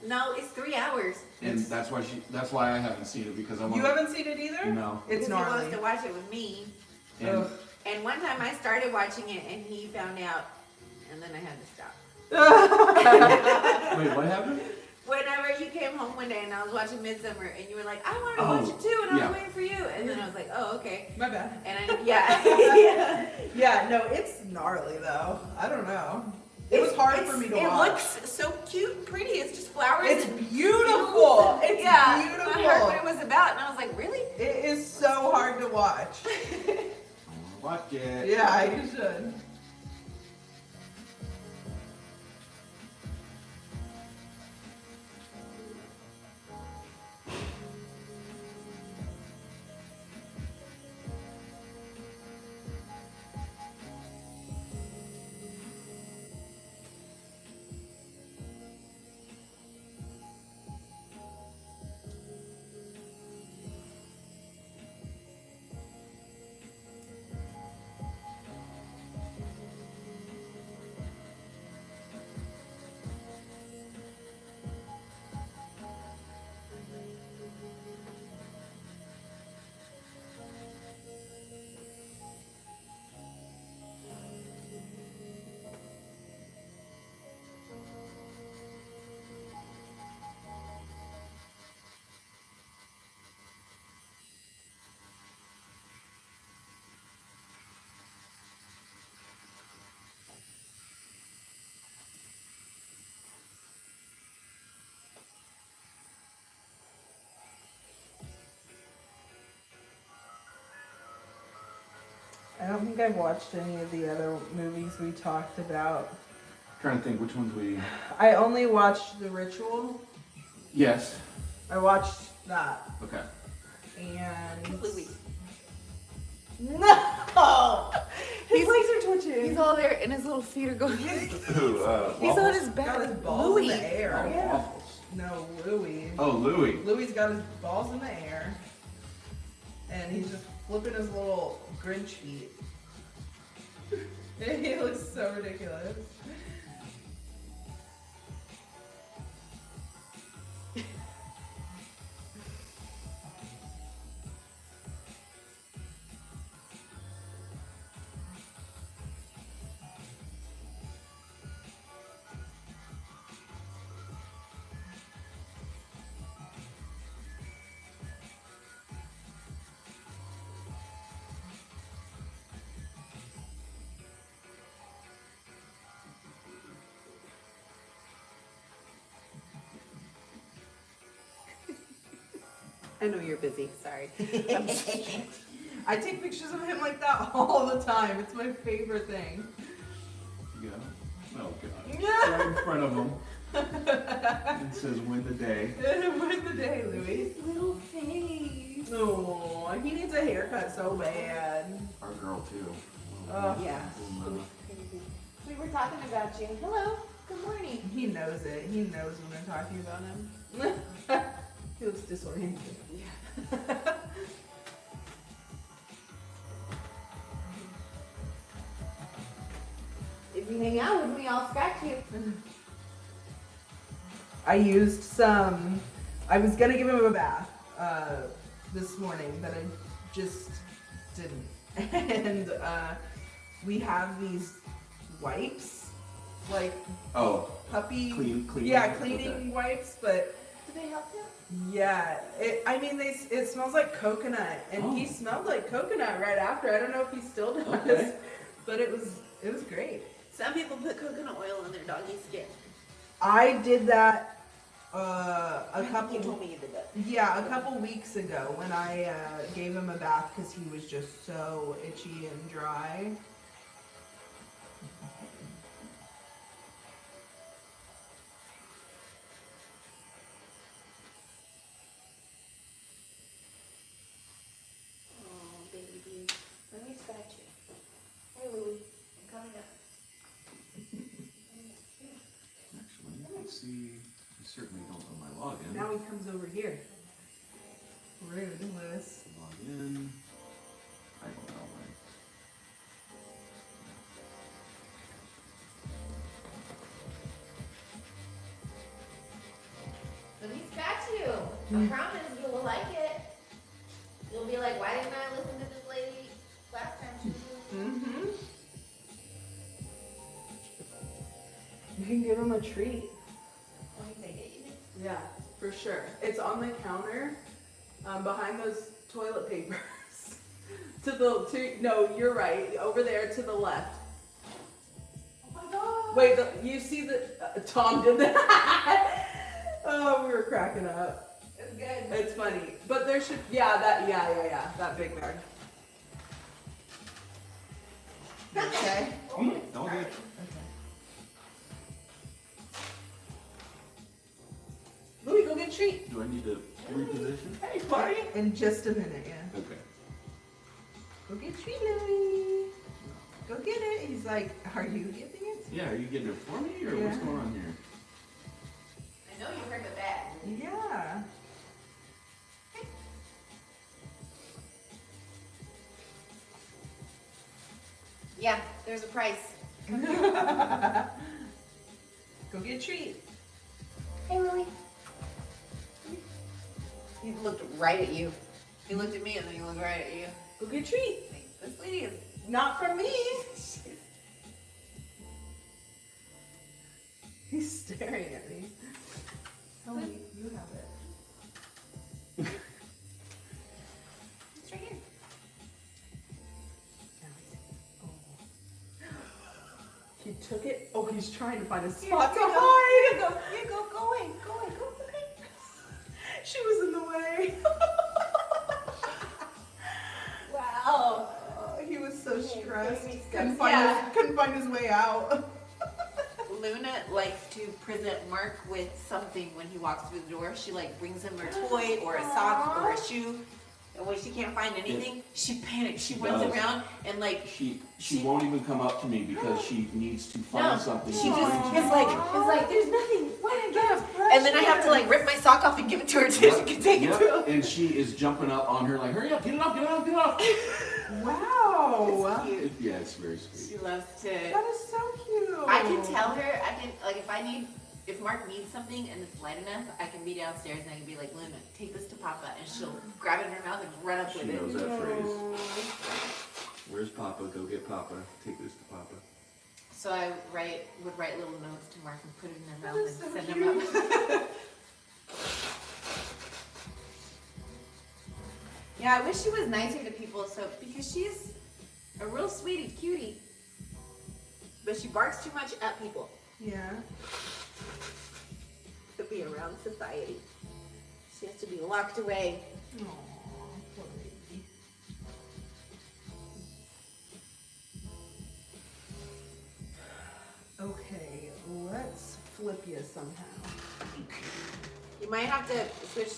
No, it's 3 hours. And that's why I haven't seen it, because I want. You haven't seen it either? No. It's Because he gnarly. wants to watch it with me. And Ugh. And one time I started watching it and he found out, and then I had to stop. wait, what happened? Whenever you came home one day and I was watching Midsummer and you were like, I wanted to Oh, watch it too, and I yeah. was waiting for you. And then I was like, oh, okay. My bad. And I, yeah. Yeah, no, it's gnarly though. I don't know. It was hard for me to It watch. looks so cute and pretty. It's just flowers. It's and beautiful. fields and- It's yeah, beautiful. I heard what it was about and I was like, really? It is so hard to watch. Watch it. Yeah, you should. I don't think I've watched any of the other movies we talked about. Trying to think which ones we. I only watched The Ritual. Yes. I watched that. Okay. And Louis. no, his legs are twitching. He's all there and his little feet are going. Who? He's on his got back. his balls Louis. in the air. Oh, Yeah. waffles. No, Louis. Oh, Louis. Louis's got his balls in the air, and he's just flipping his little Grinch feet. He looks so ridiculous. I know you're busy. Sorry. I take pictures of him like that all the time. It's my favorite thing. Yeah. Oh God. Yeah. Right in front of him. It says "Win the day." Win the day, Louis. His little face. Oh, he needs a haircut so bad. Our girl too. Yeah. And, We were talking about you. Hello. Good morning. He knows it. He knows when we're talking about him. He looks disoriented. Yeah. If you hang out with me, I'll scratch you. I used some. I was gonna give him a bath this morning, but I just didn't. And we have these wipes, like Oh, puppy, cleaning. yeah, cleaning wipes, but Do they help you? yeah, it smells like coconut, and he Oh. smelled like coconut right after. I don't know if he still does, Okay. but it was great. Some people put coconut oil in their doggy skin. I did that a You told couple, me you did that. yeah, a couple weeks ago when I gave him a bath because he was just so itchy and dry. Oh, baby. Let me scratch you. Hey, Louie. I'm coming up. Actually, let's see. I certainly don't know my login. Now he comes over here. Rude, Lewis. Log in. I don't know. Let me scratch you. I promise you will like it. You'll be like, why didn't I listen to this lady last time she was Mm-hmm. You can give him a treat. Let me take it. Yeah, for sure. It's on the counter, behind those toilet papers. No, you're right. Over there to the left. Oh my god. Wait, you see the Tom did that? Oh, we were cracking up. It's good. It's funny, but there should that big bag. Okay. All good. Louis, go get a treat. Do I need to reposition? Hey, buddy. In just a minute, yeah. Okay. Go get a treat, Louis. Go get it. He's like, are you getting it? Yeah, are you getting it for me or Yeah. what's going on here? I know you heard the bag. Yeah. Yeah, there's a price. Go get a treat. Hey, Louie. He looked right at you. He looked at me and then he looked right at you. Go get a treat. Like, this lady is. Not from me. He's staring at me. Tell me you have it. It's right here. He took it. Oh, he's trying to find a spot to Here you go. hide. Here you go. Go away. Go away. Go away. She was in the way. Wow. He was so Okay, stressed. baby Couldn't steps. find, Yeah. couldn't find his way out. Luna likes to present Mark with something when he walks through the door. She like brings him a toy or a sock or a shoe. And when she can't find anything, she panics. She runs does. around and like She won't even come up to me because she needs to find no, something. she to just bring to is me. like there's nothing. What did I get him? And then I have to like rip my sock off and give it to her so she can take it to him. And she is jumping up on her like, hurry up, get it off, get it off, get it off. Wow. It's cute. Yeah, it's very sweet. She loves to. That is so cute. I can tell her. I can like if Mark needs something and it's light enough, I can be downstairs and I can be like, Luna, take this to Papa, and she'll grab it in her mouth and run up She with it. knows that phrase. Where's Papa? Go get Papa. Take this to Papa. So I would write little notes to Mark and put it in their That mouth is and so send cute. them up. Yeah, I wish she was nicer to people, so because she's a real sweetie cutie, but she barks too much at people Yeah. to be around society. She has to be locked away. Aw, poor baby. Okay, let's flip you somehow. You might have to switch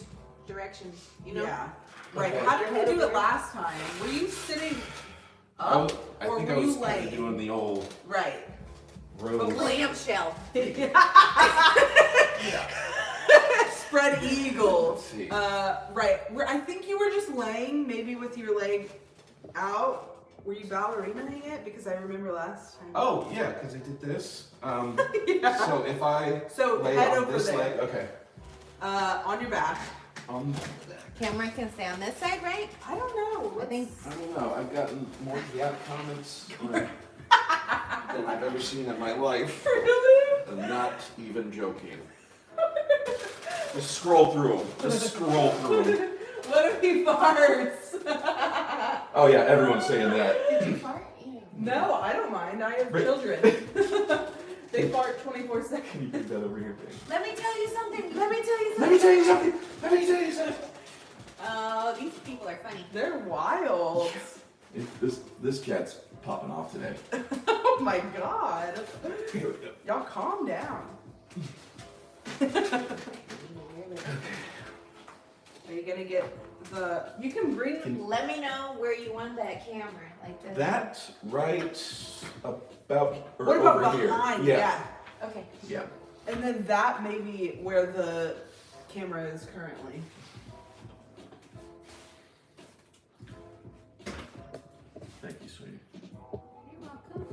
directions, you know? Yeah. Right. Okay. How did we do it last time? Were you sitting up I or think were I was you kind of laying? doing the old Right. rose. Clamshell. Spread eagle. Let's see. Right. I think you were just laying, maybe with your leg out. Were you ballerinaing it? Because I remember last time. Oh, yeah, because I did this. Yeah. So if I So lay head on over this there. leg, okay. On your back. Camera can stay on this side, right? I don't know. I think I don't know. I've gotten more comments. than I've ever seen in my life. Really? I'm not even joking. Just scroll through them. Just scroll through them. What if he farts? Oh yeah, everyone's saying that. Did you fart? Ew. No, I don't mind. I have Right. children. They fart 24/7. Can you do that over here, babe? Let me tell you something. Let me tell you Let me something. tell you something. Let me tell you something. Oh, these people are funny. They're wild. This cat's popping off today. Oh my god. Y'all calm down. Are you gonna get the? You can bring. Let me know where you want that camera. Like this. That right about or What about over behind? here. Yeah. Okay. Yeah. And then that may be where the camera is currently. Thank you, sweetie. You're welcome.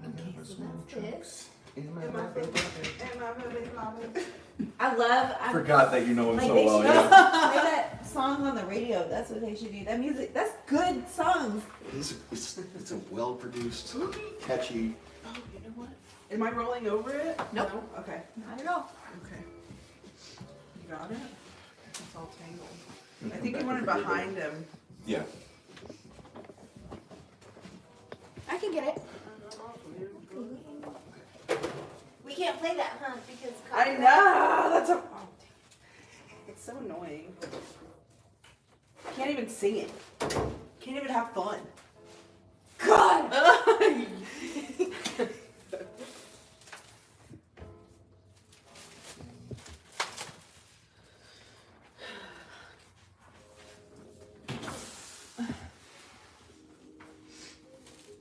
Okay, so that's this. I Forgot that you know him like so they well. should Yeah. play that song on the radio. That's what they should do. That music, that's good songs. It's a well produced, catchy. Oh, you know what? Am I rolling over it? Nope. No? Okay. Not at all. Okay. You got it? It's all tangled. I Come think back you want it over here, behind babe. him. Yeah. I can get it. We can't play that, huh? Because I know. That's a. Oh, dang. It's so annoying. Can't even sing it. Can't even have fun. God.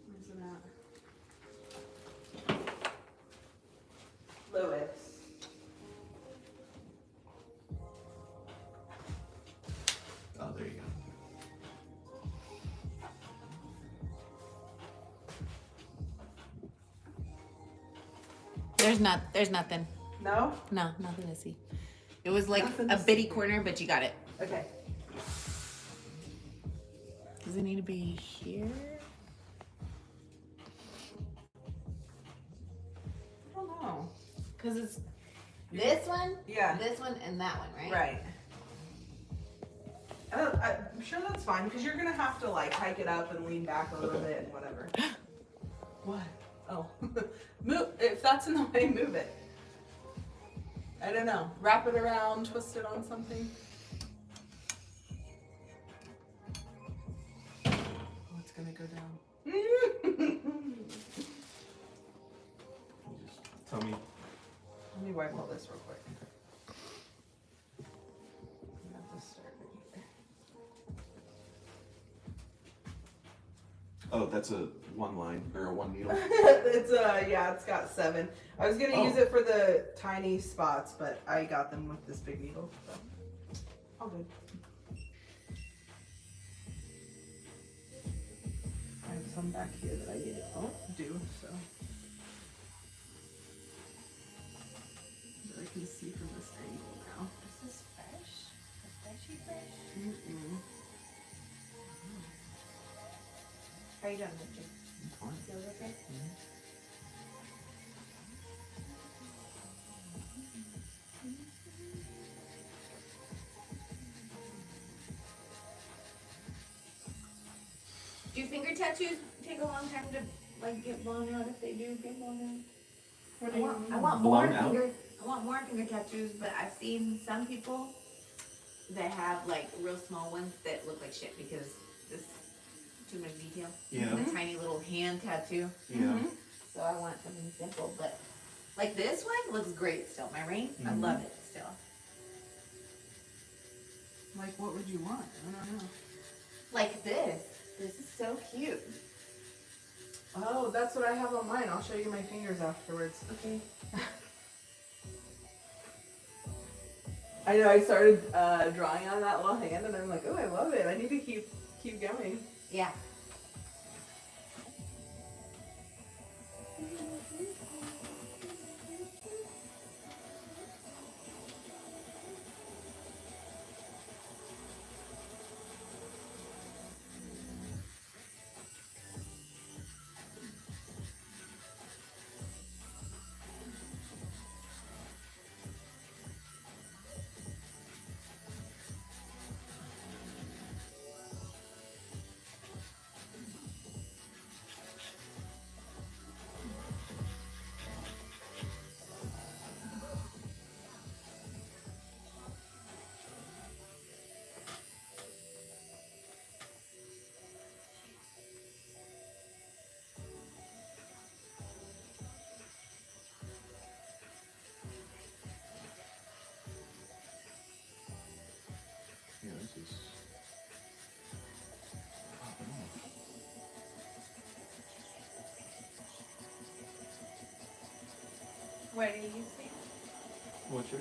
Where's it at? Lewis. Oh, there you go. There's nothing. No? No, nothing to see. It was like Nothing a to bitty see. corner, but you got it. Okay. Does it need to be here? I don't know. Cause it's this one, Yeah. this one, and that one, right? Right. I'm sure that's fine because you're gonna have to like hike it up and lean back a little Okay. bit and whatever. What? Oh, move. If that's in the way, move it. I don't know. Wrap it around, twist it on something. Oh, it's gonna go down. Just tell me. Let me wipe all this real quick. I'm gonna have to start it here. Oh, that's a one line or a one needle. It's yeah, it's got 7. I was gonna Oh. use it for the tiny spots, but I got them with this big needle. So all good. I have some back here that I need to do so that I can see from this angle now. Is this fresh? Freshy fresh? Mm-mm. How you doing, Victor? Fine. Feels okay? Do finger tattoos take a long time to like get blown out if they do get blown out? I want more Blown out? finger. I want more finger tattoos, but I've seen some people that have like real small ones that look like shit because this too much detail. Yeah. The tiny little hand tattoo. Yeah. So I want something simple, but like this one looks great still. My ring, I love it still. Like, what would you want? I don't know. Like this. This is so cute. Oh, that's what I have on mine. I'll show you my fingers afterwards. Okay. I know. I started drawing on that little hand, and I'm like, oh, I love it. I need to keep going. Yeah. What did you say? What shirt?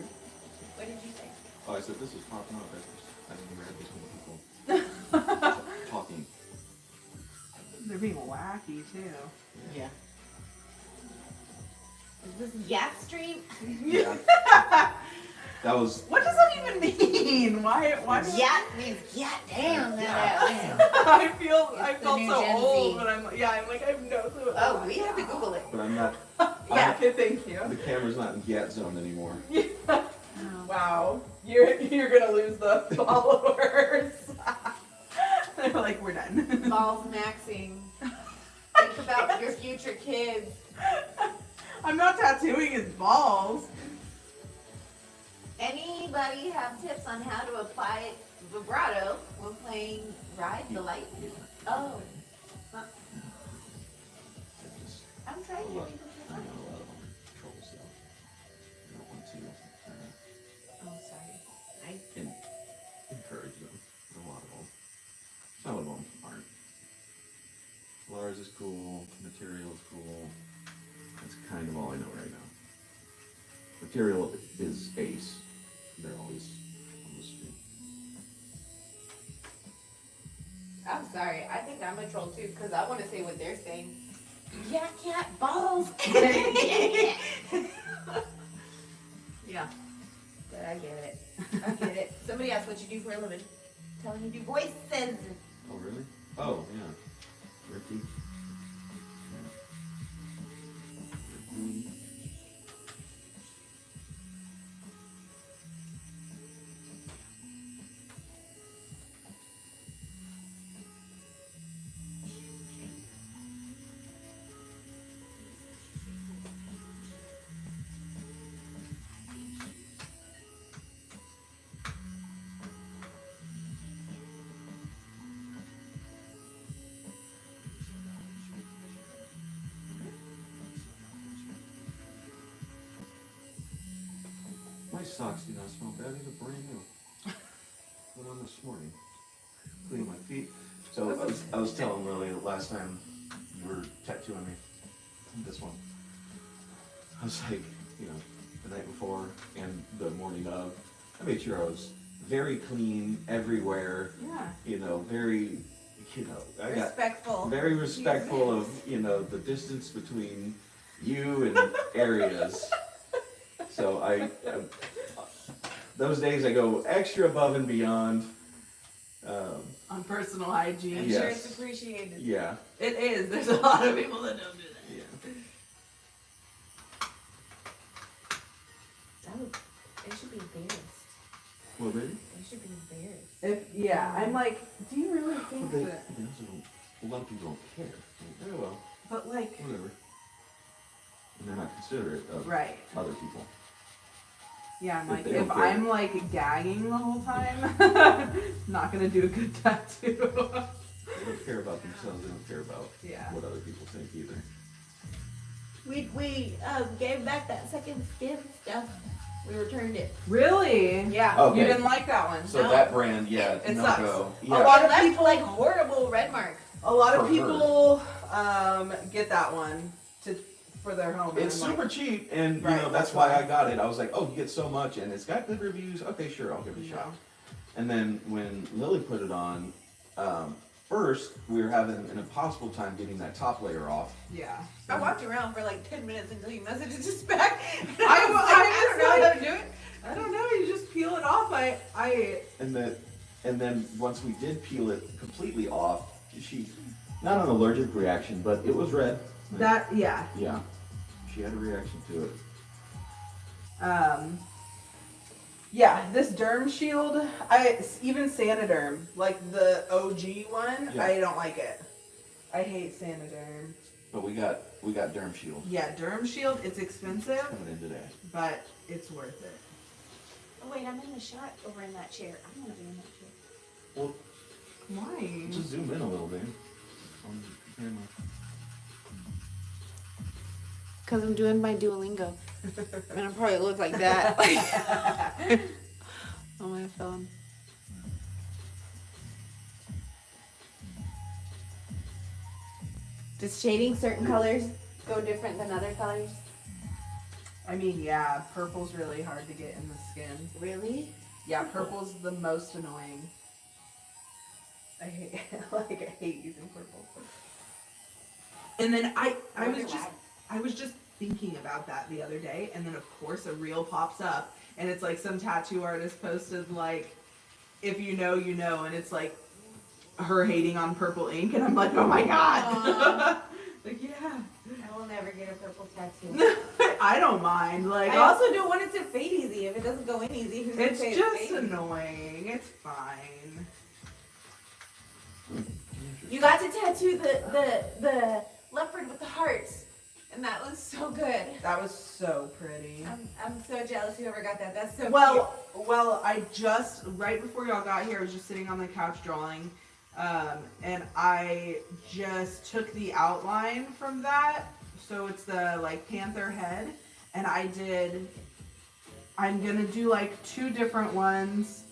What did you say? Oh, I said this is popping up. I didn't hear this many people talking. They're being wacky too. Yeah. Is this Yak Stream? Yeah. That was. What does that even mean? Why? Yak means yeah, damn. I felt the so new Gen old, Z. but I'm like I have no clue. What Oh, that we was. have to Google it. But I'm not. Yeah. Okay. Thank you. The camera's not in Gat zone anymore. Wow. You're gonna lose the followers. They're like, we're done. Balls maxing. Think about your future kids. I'm not tattooing his balls. Anybody have tips on how to apply vibrato when playing Ride the Lightning? Oh, I just. I'm trying to I read know the a lot of them trolls though. I don't want to Oh, sorry. encourage them. A lot of them. Some of them aren't. Lars is cool. Material is cool. That's kind of all I know right now. Material is ace. They're always on the street. I'm sorry. I think I'm a troll too because I want to say what they're saying. Yeah, cat balls. Yeah, but I get it. I get it. Somebody asked what you do for a living. Tell me you do voices. Oh, really? Oh, yeah. Ricky. Ricky. My socks do not smell bad. These are brand new. Put on this morning. Cleaning my feet. So I was telling Lily that last time you were tattooing me. This one. I was like, the night before and the morning of. I made sure I was very clean everywhere. Yeah. Very, I got Respectful. very respectful of, the distance between you and areas. So those days I go extra above and beyond. On personal hygiene. I'm Yes. sure it's appreciated. Yeah, It is. There's a lot of people that don't do that. yeah. Oh, they should be embarrassed. Well, baby. They should be embarrassed. I'm like, do you really think They that? also don't, a lot of people don't care. Like, oh well, But like, whatever. And they're not considerate of right. other people. Yeah, I'm If like, they don't if care. I'm like gagging the whole time, not gonna do a good tattoo. They don't care about themselves. They don't care about Yeah. what other people think either. We gave back that second skin stuff. We returned it. Really? Yeah. Okay. You didn't like that one? So No. that brand, yeah, It no sucks. go. A Yeah. lot of That's people- like horrible red mark. A lot of For her. people get that one for their home. and It's I'm super like, cheap, and Right, that's why I got it. I was like, oh, you get so much, and it's got good reviews. Okay, sure, I'll give it a shot. No. And then when Lily put it on, first we were having an impossible time getting that top layer off. Yeah. I walked around for like 10 minutes until you messaged us back. I I don't know how to do it. I don't know. You just peel it off. And then once we did peel it completely off, she not an allergic reaction, but it was red. yeah. Yeah, she had a reaction to it. Yeah, this Derm Shield, even Sanoderm, like the OG one, Yeah. I don't like it. I hate Sanoderm. But we got Derm Shield Yeah, Derm Shield, it's expensive, coming in today. but it's worth it. Oh wait, I'm in the shot over in that chair. I'm gonna be in that chair. Well, Why? just zoom in a little bit on the camera. Cause I'm doing my Duolingo, and I probably look like that on my phone. Does shading certain colors go different than other colors? I mean, yeah, purple's really hard to get in the skin. Really? Yeah, purple's the most annoying. I hate, I hate using purple. And then I was just thinking about that the other day, and then of course a reel pops up, and it's like some tattoo artist posted like, if you know, you know, and it's like her hating on purple ink, and I'm like, oh my god. Like, yeah. I will never get a purple tattoo. I don't mind. Like, I also don't want it to fade easy. If it doesn't go in easy, who's gonna it's say just fading? annoying. It's fine. You got to tattoo the leopard with the hearts, and that was so good. That was so pretty. I'm so jealous whoever got that. That's so Well, I just, right before y'all got here, I was just sitting on the couch drawing, and I just took the outline from that, so it's the, like, panther head, and I'm gonna do, like, 2 different ones.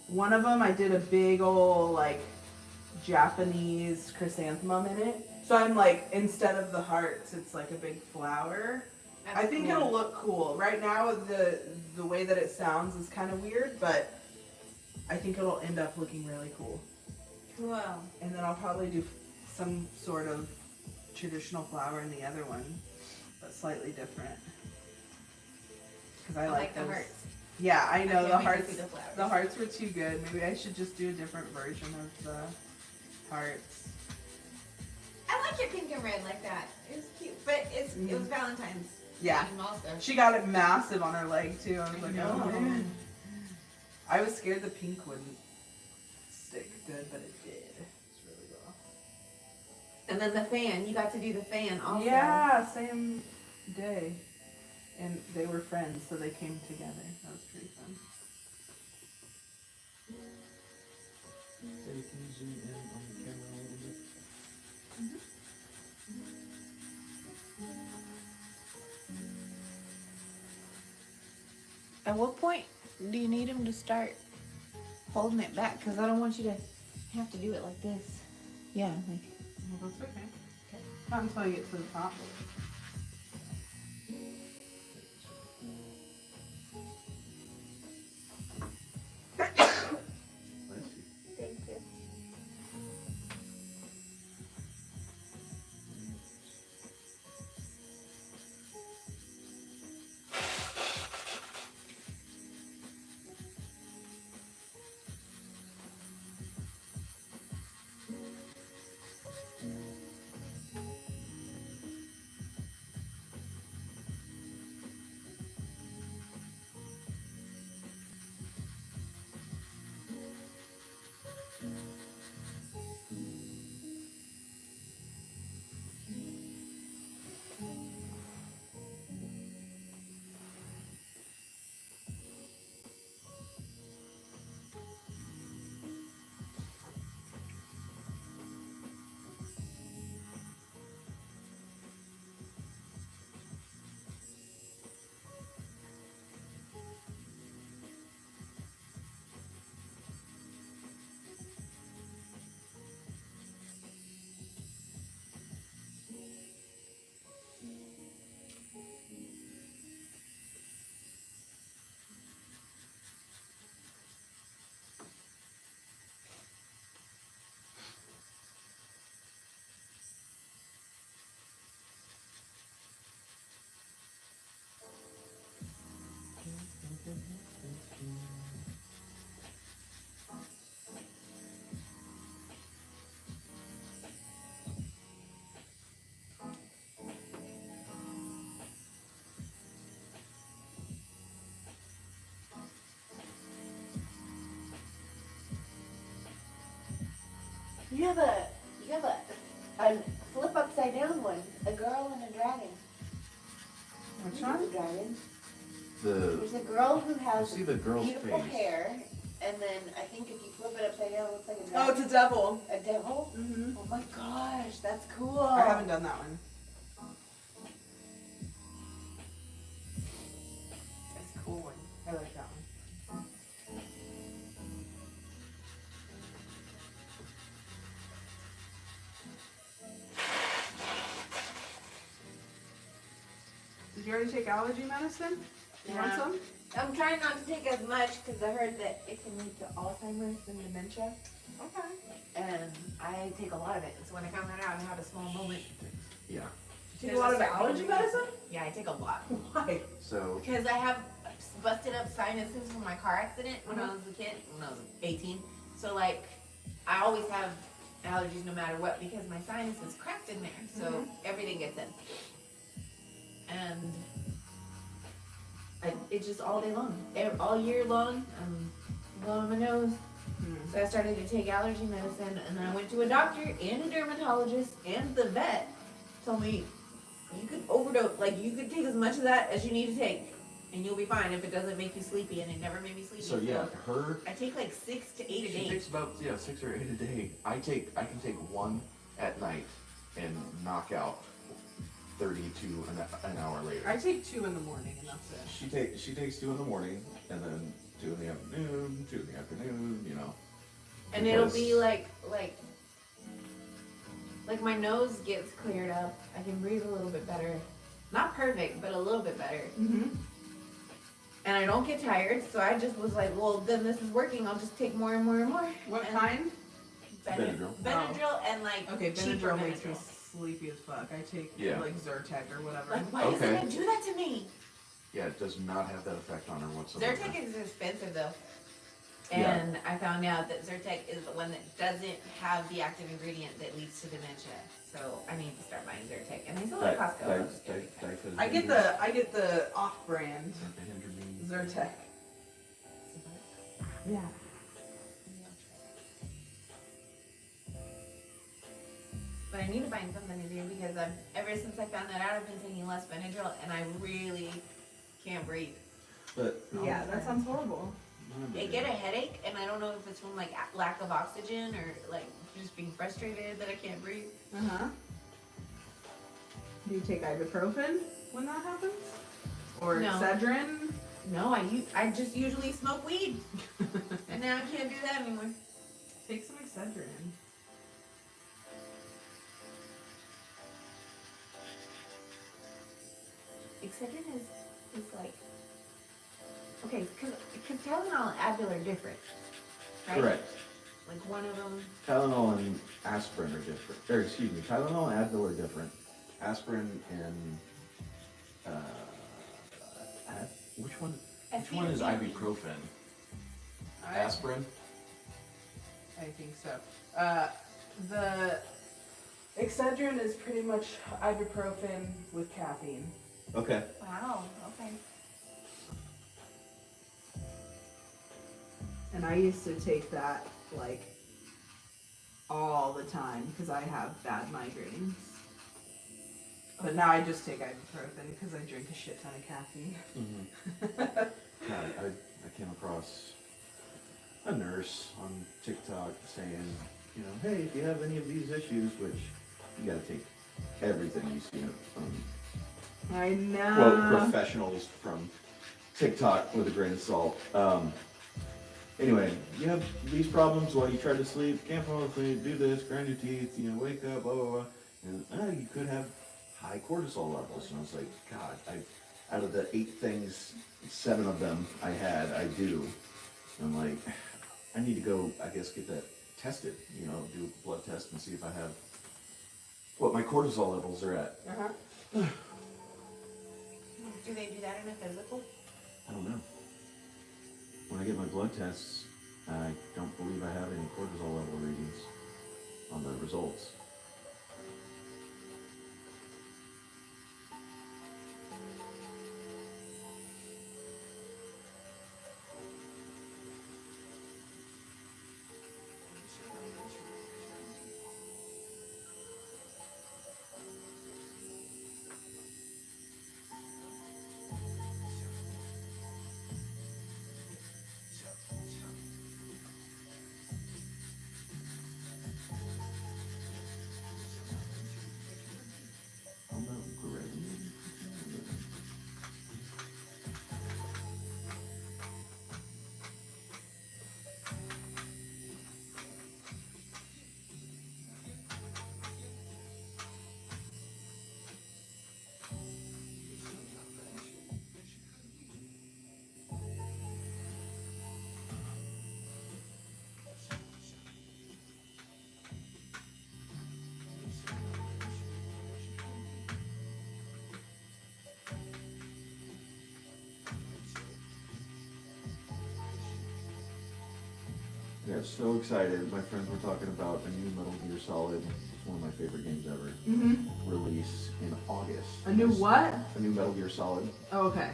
One of them, I did a big ol', like, Japanese chrysanthemum in it, so I'm, like, instead of the hearts, it's, like, a big flower. That's I think cool. it'll look cool. Right now, the way that it sounds is kind of weird, but I think it'll end up looking really cool. Cool. And then I'll probably do some sort of traditional flower in the other one, but slightly different. Because I like the those. hearts. Yeah, I know can't the wait to hearts. see the flowers. The hearts were too good. Maybe I should just do a different version of the hearts. I like your pink and red like that. It was cute, but it was Valentine's. Yeah. theme also. She got it massive on her leg too. I was like, know. oh man. I was scared the pink wouldn't stick good, but it did. It's really well. And then the fan. You got to do the fan also. Yeah, same day. And they were friends, so they came together. That was pretty fun. Hey, can you zoom in on the camera a little bit? At what point do you need him to start holding it back? Because I don't want you to have to do it like this. Yeah, like. Well, that's okay. Not until you get to the top. Bless you. Thank you. You have a flip upside down one. A girl and a dragon. Which You know one? the dragon. The There's a girl who I has see the girl's beautiful face. hair, and then I think if you flip it upside down, it looks like a Oh, dragon. it's a devil. A devil? Mm-hmm. Oh my gosh, that's cool. I haven't done that one. That's a cool one. I like that one. Did you already take allergy medicine? You want Yeah. some? I'm trying not to take as much because I heard that it can lead to Alzheimer's and dementia. Okay. And I take a lot of it. So when I found that out, I had a small moment. Yeah. Do you take a lot of allergy medicine? Yeah, I take a lot. Why? So, Because I have busted up sinuses from my car accident when I was a kid, when I was 18. So like, I always have allergies no matter what because my sinus is cracked in there. So everything gets in. And it's just all day long. All year long, I'm blowing my nose. So I started to take allergy medicine, and then I went to a doctor and a dermatologist, and the vet told me you could overdose, like you could take as much of that as you need to take, and you'll be fine if it doesn't make you sleepy, and it never made me sleepy. So yeah, her. I take like 6 to 8 a she day. takes about 6 or 8 a day. I can take one at night and knock out 30 to an hour later. I take 2 in the morning and that's it. She takes 2 in the morning and then 2 in the afternoon, 2 in the afternoon, you know. And it'll because- be like my nose gets cleared up. I can breathe a little bit better. Not perfect, but a little bit better. Mm-hmm. And I don't get tired, so I just was like, well, then this is working. I'll just take more and more and more. What And kind? Benadryl. Benadryl and like Okay, cheaper Benadryl makes me Benadryl. sleepy as fuck. I take Yeah. like Zyrtec or whatever. Like, why Okay. doesn't it do that to me? Yeah, it does not have that effect on her whatsoever. Zyrtec is expensive though. Yeah. And I found out that Zyrtec is the one that doesn't have the active ingredient that leads to dementia. So I need to start buying Zyrtec. And they sell it at Costco. I get the off-brand Zyrtec. Yeah. But I need to find something to do because ever since I found that out, I've been taking less Benadryl and I really can't breathe. But Yeah, that sounds horrible. I get a headache and I don't know if it's from like lack of oxygen or like just being frustrated that I can't breathe. Uh-huh. Do you take ibuprofen when that happens? Or No. Excedrin? No, I just usually smoke weed and now I can't do that anymore. Take some Excedrin. Excedrin is like, okay, because Tylenol and Advil are different, right? correct. Like one of them, Tylenol and aspirin are different. Or excuse me, Tylenol and Advil are different. Aspirin and which one? Which one is ibuprofen? Aspirin. I think so. The Excedrin is pretty much ibuprofen with caffeine. Okay. wow, okay. And I used to take that like all the time because I have bad migraines. But now I just take ibuprofen because I drink a shit ton of caffeine. God, I came across a nurse on TikTok saying, you know, hey, if you have any of these issues, which you gotta take everything you see from I know. quote professionals from TikTok with a grain of salt. Anyway, you have these problems while you try to sleep, can't fall asleep, do this, grind your teeth, you know, wake up, blah, blah, blah. And you could have high cortisol levels. And I was like, God, out of the 8 things, 7 of them I do. And I'm like, I need to go, I guess, get that tested, you know, do a blood test and see if I have what my cortisol levels are at. Uh-huh. Do they do that in a physical? I don't know. When I get my blood tests, I don't believe I have any cortisol level readings on the results. Yeah, so excited. My friends were talking about a new Metal Gear Solid. It's one of my favorite games ever. Release in August. A new what? A new Metal Gear Solid. Oh, okay.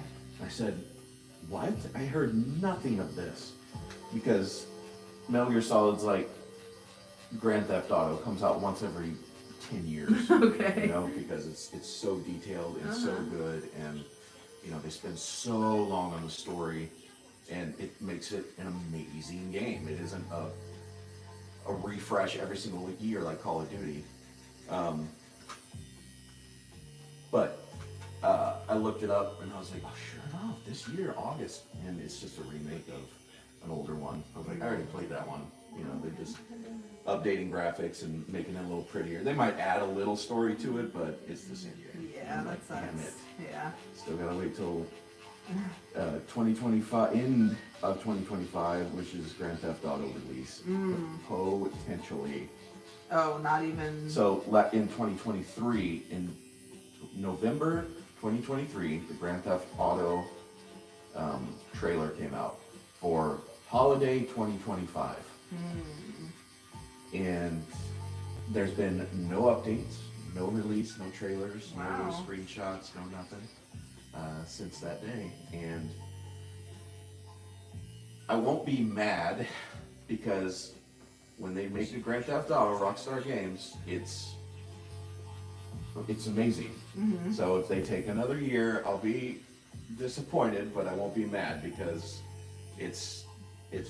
I said, what? I heard nothing of this. Because Metal Gear Solid's like Grand Theft Auto, comes out once every 10 years. Okay. You know, because it's so detailed and so good, and you know, they spend so long on the story, and it makes it an amazing game. It isn't a refresh every single year like Call of Duty. But I looked it up and I was like, oh, sure enough, this year, August, and it's just a remake of an older one. I was like, I already played that one. You know, they're just updating graphics and making it a little prettier. They might add a little story to it, but it's the same game. Yeah, I'm that like, damn sucks. it. Yeah. Still gotta wait till 2025, end of 2025, which is Grand Theft Auto release. Potentially. Oh, not even. So in 2023, in November 2023, the Grand Theft Auto trailer came out for holiday 2025. And there's been no updates, no release, no trailers, no Wow. screenshots, no nothing since that day. And I won't be mad because when they make a Grand Theft Auto, Rockstar Games, it's amazing. So if they take another year, I'll be disappointed, but I won't be mad because it's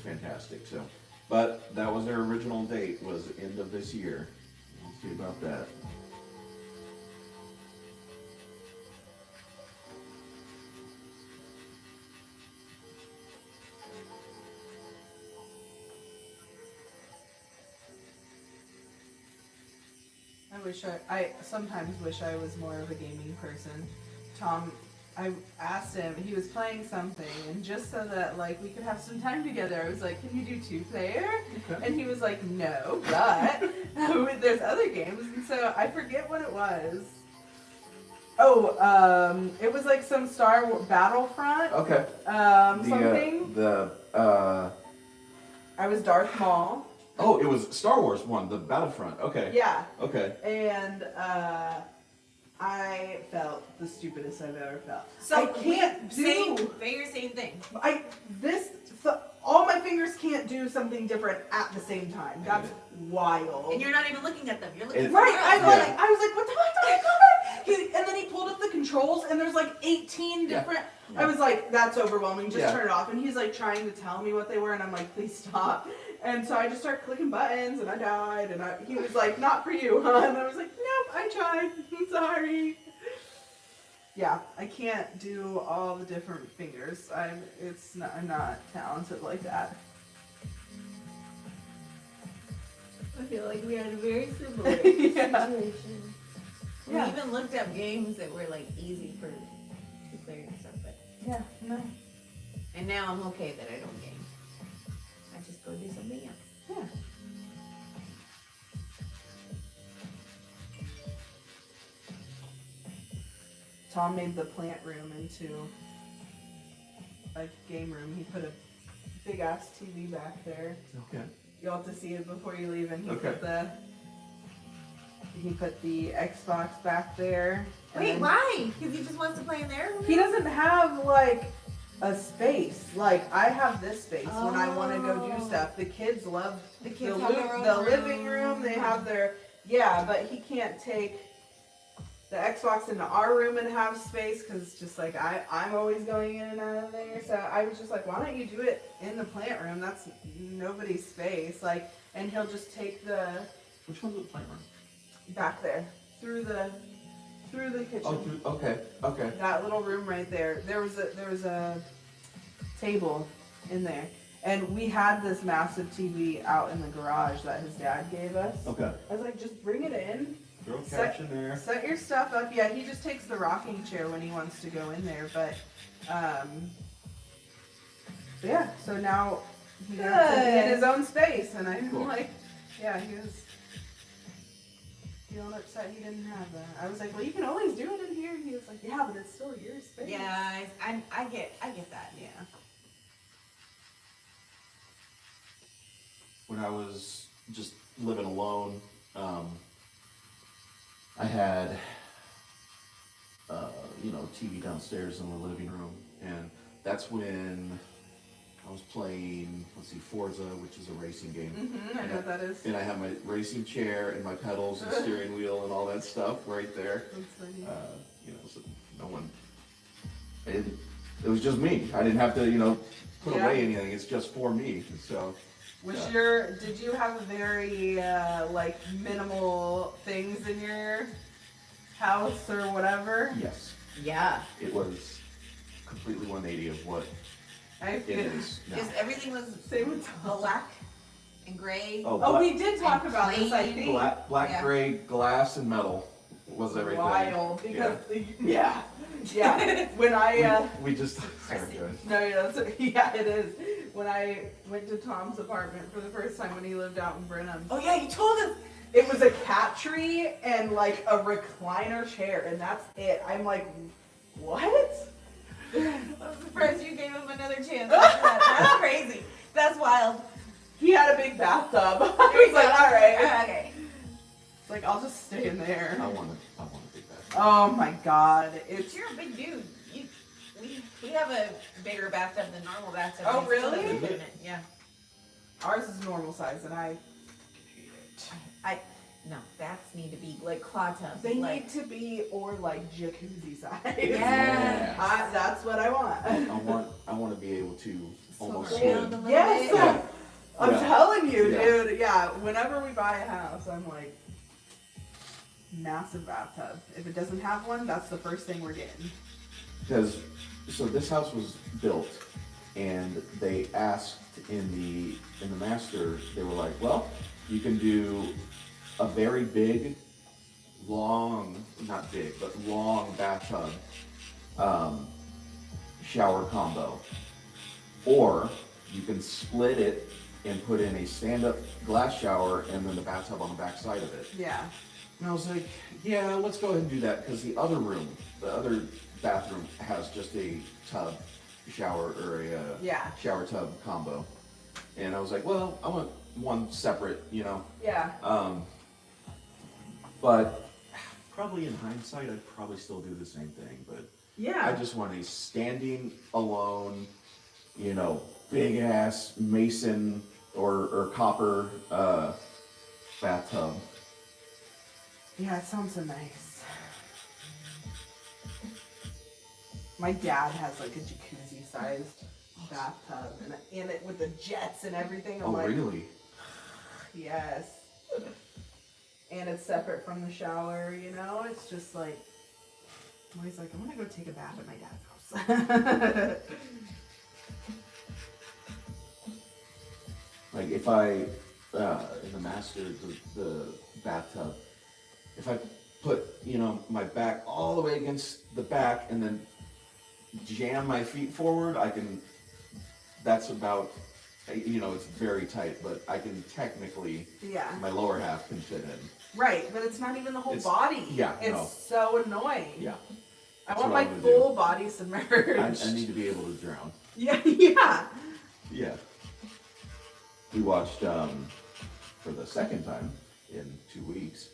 fantastic. So, but that was their original date, was end of this year. We'll see about that. I sometimes wish I was more of a gaming person. Tom, I asked him, he was playing something, and just so that like we could have some time together, I was like, can you do 2-player? Okay. And he was like, no, but there's other games, and so I forget what it was. Oh, it was like some Star Wars Battlefront, Okay. something. I was Darth Maul. Oh, it was Star Wars one, the Battlefront. Okay. Yeah. Okay. And I felt the stupidest I've ever felt. So I can't do. same thing. All my fingers can't do something different at the same time. That's wild. And you're not even looking at them. You're looking It- for Right, the I was like, what the fuck? And then he pulled up the controls, and there's like 18 Yeah. different. I was like, that's overwhelming. Just Yeah. turn it off. And he's like trying to tell me what they were, and I'm like, please stop. And so I just started clicking buttons, and I died. And he was like, not for you, huh? And I was like, nope, I tried. I'm sorry. Yeah, I can't do all the different fingers. I'm not talented like that. I feel like we had a very similar Yeah. situation. Yeah. We even looked up games that were like easy for 2-player and stuff, but Yeah, no. and now I'm okay that I don't game. I just go do something else. Yeah. Tom made the plant room into a game room. He put a big ass TV back there. Okay. You'll have to see it before you leave. And Okay. he put the Xbox back there. and Wait, then- why? Because he just wants to play in there? He doesn't have like a space. Like I have this space when I want to go do Oh. stuff. The kids love The kids the, have their own the room. living room. They have their but he can't take the Xbox into our room and have space because it's just like I'm always going in and out of there. So I was just like, why don't you do it in the plant room? That's nobody's space. Like, and he'll just take the Which one's the plant room? back there through the kitchen. Oh, okay. Okay. That little room right there. There was a table in there, and we had this massive TV out in the garage that his dad gave us. Okay. I was like, just bring it in, Throw a Set- couch in there. set your stuff up. Yeah, he just takes the rocking chair when he wants to go in there, but yeah. So now he gets to be in his own space, and I'm Cool. like, yeah, he was feeling upset he didn't have that. I was like, well, you can always do it in here. And he was like, yeah, but it's still your space. Yeah, I get that. Yeah. when I was just living alone, I had, TV downstairs in the living room, and that's when I was playing, Forza, which is a racing game. Mm-hmm, I know what that is. And I have my racing chair and my pedals and steering wheel and all that stuff right there. That's funny. So no one, it was just me. I didn't have to, put Yeah. away anything. It's just for me. So. Did you have very, minimal things in your house or whatever? Yes, Yeah. it was completely 180 of what I it feel. is now. Just everything was Same with Tom. black and gray. Oh, we did talk about this, I think. Black, Yeah. gray, glass, and metal was everything. Wild, because, yeah. When We just, sorry, guys. no, yeah, it is. When I went to Tom's apartment for the first time when he lived out in Brenham, Oh yeah, you told us. it was a cat tree and like a recliner chair, and that's it. I'm like, what? I'm surprised you gave him another chance. After that. That's crazy. That's wild. He had a big bathtub. I There you was like, go. all right. Okay. It's like, I'll just stay in there. I want a big bag. Oh my god, it's. You're a big dude. We have a bigger bathtub than normal bathtub. Oh, We still really? have equipment. Yeah. Ours is normal size, and I hate it. No, bats need to be like claw tubs. They like, need to be or like jacuzzi size. Yeah. That's what I want. I want to be able to almost Swim swim. around a little Yes. bit. Yeah. I'm Yeah. telling you, Yeah. dude. Yeah. Whenever we buy a house, I'm like, massive bathtub. If it doesn't have one, that's the first thing we're getting. Because, so this house was built, and they asked in the master, they were like, well, you can do a very big, long, not big, but long bathtub shower combo. Or you can split it and put in a stand-up glass shower and then the bathtub on the back side of it. Yeah. And I was like, yeah, let's go ahead and do that, because the other room, the other bathroom has just a tub shower, or a Yeah. shower tub combo. And I was like, well, I want one separate, Yeah. But probably in hindsight, I'd probably still do the same thing, but Yeah. I just want a standing alone, big ass mason or copper bathtub. Yeah, it sounds so nice. My dad has like a jacuzzi sized bathtub and it with the jets and everything. I'm Oh, like, really? yes. And it's separate from the shower, It's just like, I'm always like, I'm gonna go take a bath at my dad's house. Like if I, in the master, the bathtub, if I put, my back all the way against the back and then jam my feet forward, that's about, it's very tight, but I can technically, Yeah. my lower half can fit in. Right, but it's not even the whole It's- body. yeah, It's no. so annoying. Yeah. I That's want what my I'm gonna do. full body submerged. I need to be able to drown. Yeah, yeah. Yeah. We watched, for the second time in 2 weeks,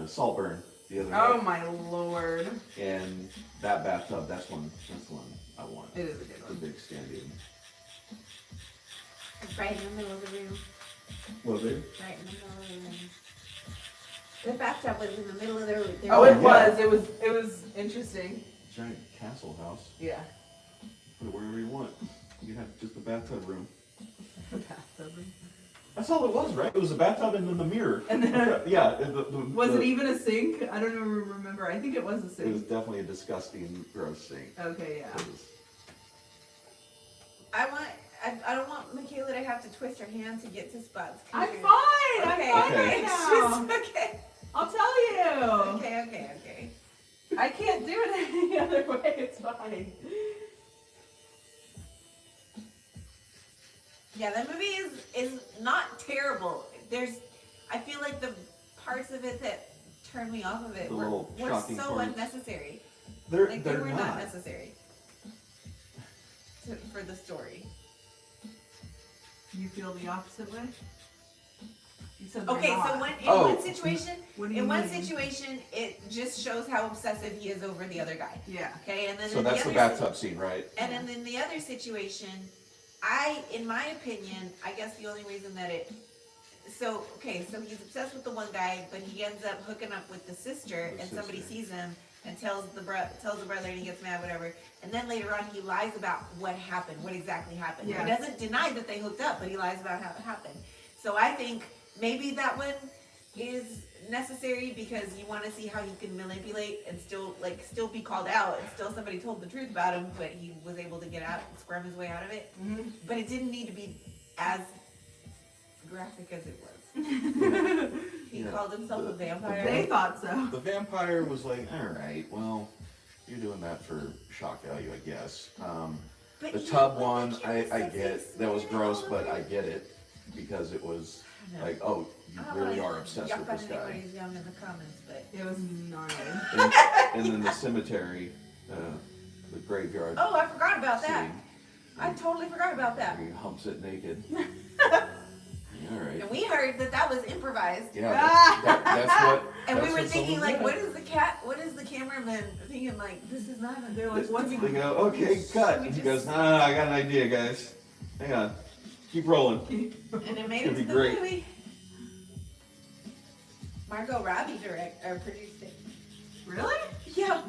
Saltburn the other Oh night. my lord. And that bathtub, that's the one I want. It is a good The one. big standing. It's right in the middle of the room. Was it? Right in the middle of the room. The bathtub was in the middle of the room. Oh, it yeah. was. It was interesting. Giant castle house. Yeah. Put it wherever you want. You have just a bathtub room. Bathtub. That's all it was, right? It was a bathtub and then the mirror. And then- yeah. Was it even a sink? I don't even remember. I think it was a It was sink. definitely a disgusting, gross sink. Okay, yeah. It was- I don't want Michaela to have to twist her hand to get to spots. Come I'm here. fine. Okay, I'm fine okay. right now. okay. I'll tell you. Okay. I can't do it any other way. It's fine. Yeah, that movie is not terrible. I feel like the parts of it that turned me off of it The were little so shocking parts. unnecessary. They're Like they were not not. necessary for the story. You feel the opposite way? You said they're Okay, so not. in Oh. one situation, What do you in one mean? situation, it just shows how obsessive he is over the other guy. Yeah. Okay, and then So in that's the the other bathtub scene, right? and then in the other situation, in my opinion, I guess the only reason that so he's obsessed with the one guy, but he ends up hooking up with the sister, The and somebody sister. sees him and tells the brother, and he gets mad, whatever. And then later on, he lies about what happened, what exactly happened. Yeah. He doesn't deny that they hooked up, but he lies about how it happened. So I think maybe that one is necessary because you want to see how he can manipulate and still be called out, and still somebody told the truth about him, but he was able to get out, squirm his way out of it. Mm-hmm. But it didn't need to be as graphic as it was. He Yeah. called himself a vampire. They thought so. The vampire was like, alright, well, you're doing that for shock value, I guess. But The he- tub but one, the kid was I so get, that was sweet gross, all but over I it. get it, because it was I know. like, oh, you I don't really wanna are obsessed yuck with on this guy. anybody's young in the comments, but It was gnarly. And then the cemetery, the graveyard oh, I forgot about that. scene, I totally forgot about that. where he humps it naked. Alright. And we heard that was improvised. Yeah, that's what. And we that's were what thinking, someone like, did. what is the cameraman thinking, like, this is not, They're like, what's They go, okay, cut. And he goes, no, I got an idea, guys. Hang on. Keep rolling. and it made It's it gonna to be the great. movie. Margot Robbie produced it. Really? Yeah,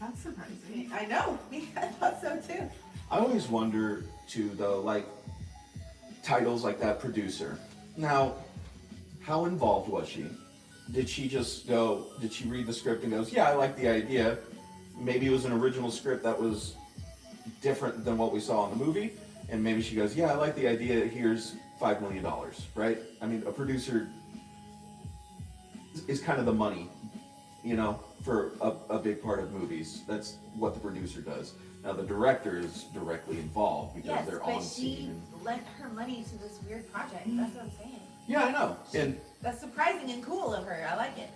That's surprising. I know. I thought so too. I always wonder too, though, like titles like that, producer. Now, how involved was she? Did she just go? Did she read the script and goes, "Yeah, I like the idea"? Maybe it was an original script that was different than what we saw in the movie, and maybe she goes, "Yeah, I like the idea. Here's $5 million." Right? I mean, a producer is kind of the money, you know, for a big part of movies. That's what the producer does. Now the director is directly involved because Yes, they're but on she scene. lent her money to this weird project. That's what I'm saying. Yeah, I know. And That's surprising and cool of her. I like it.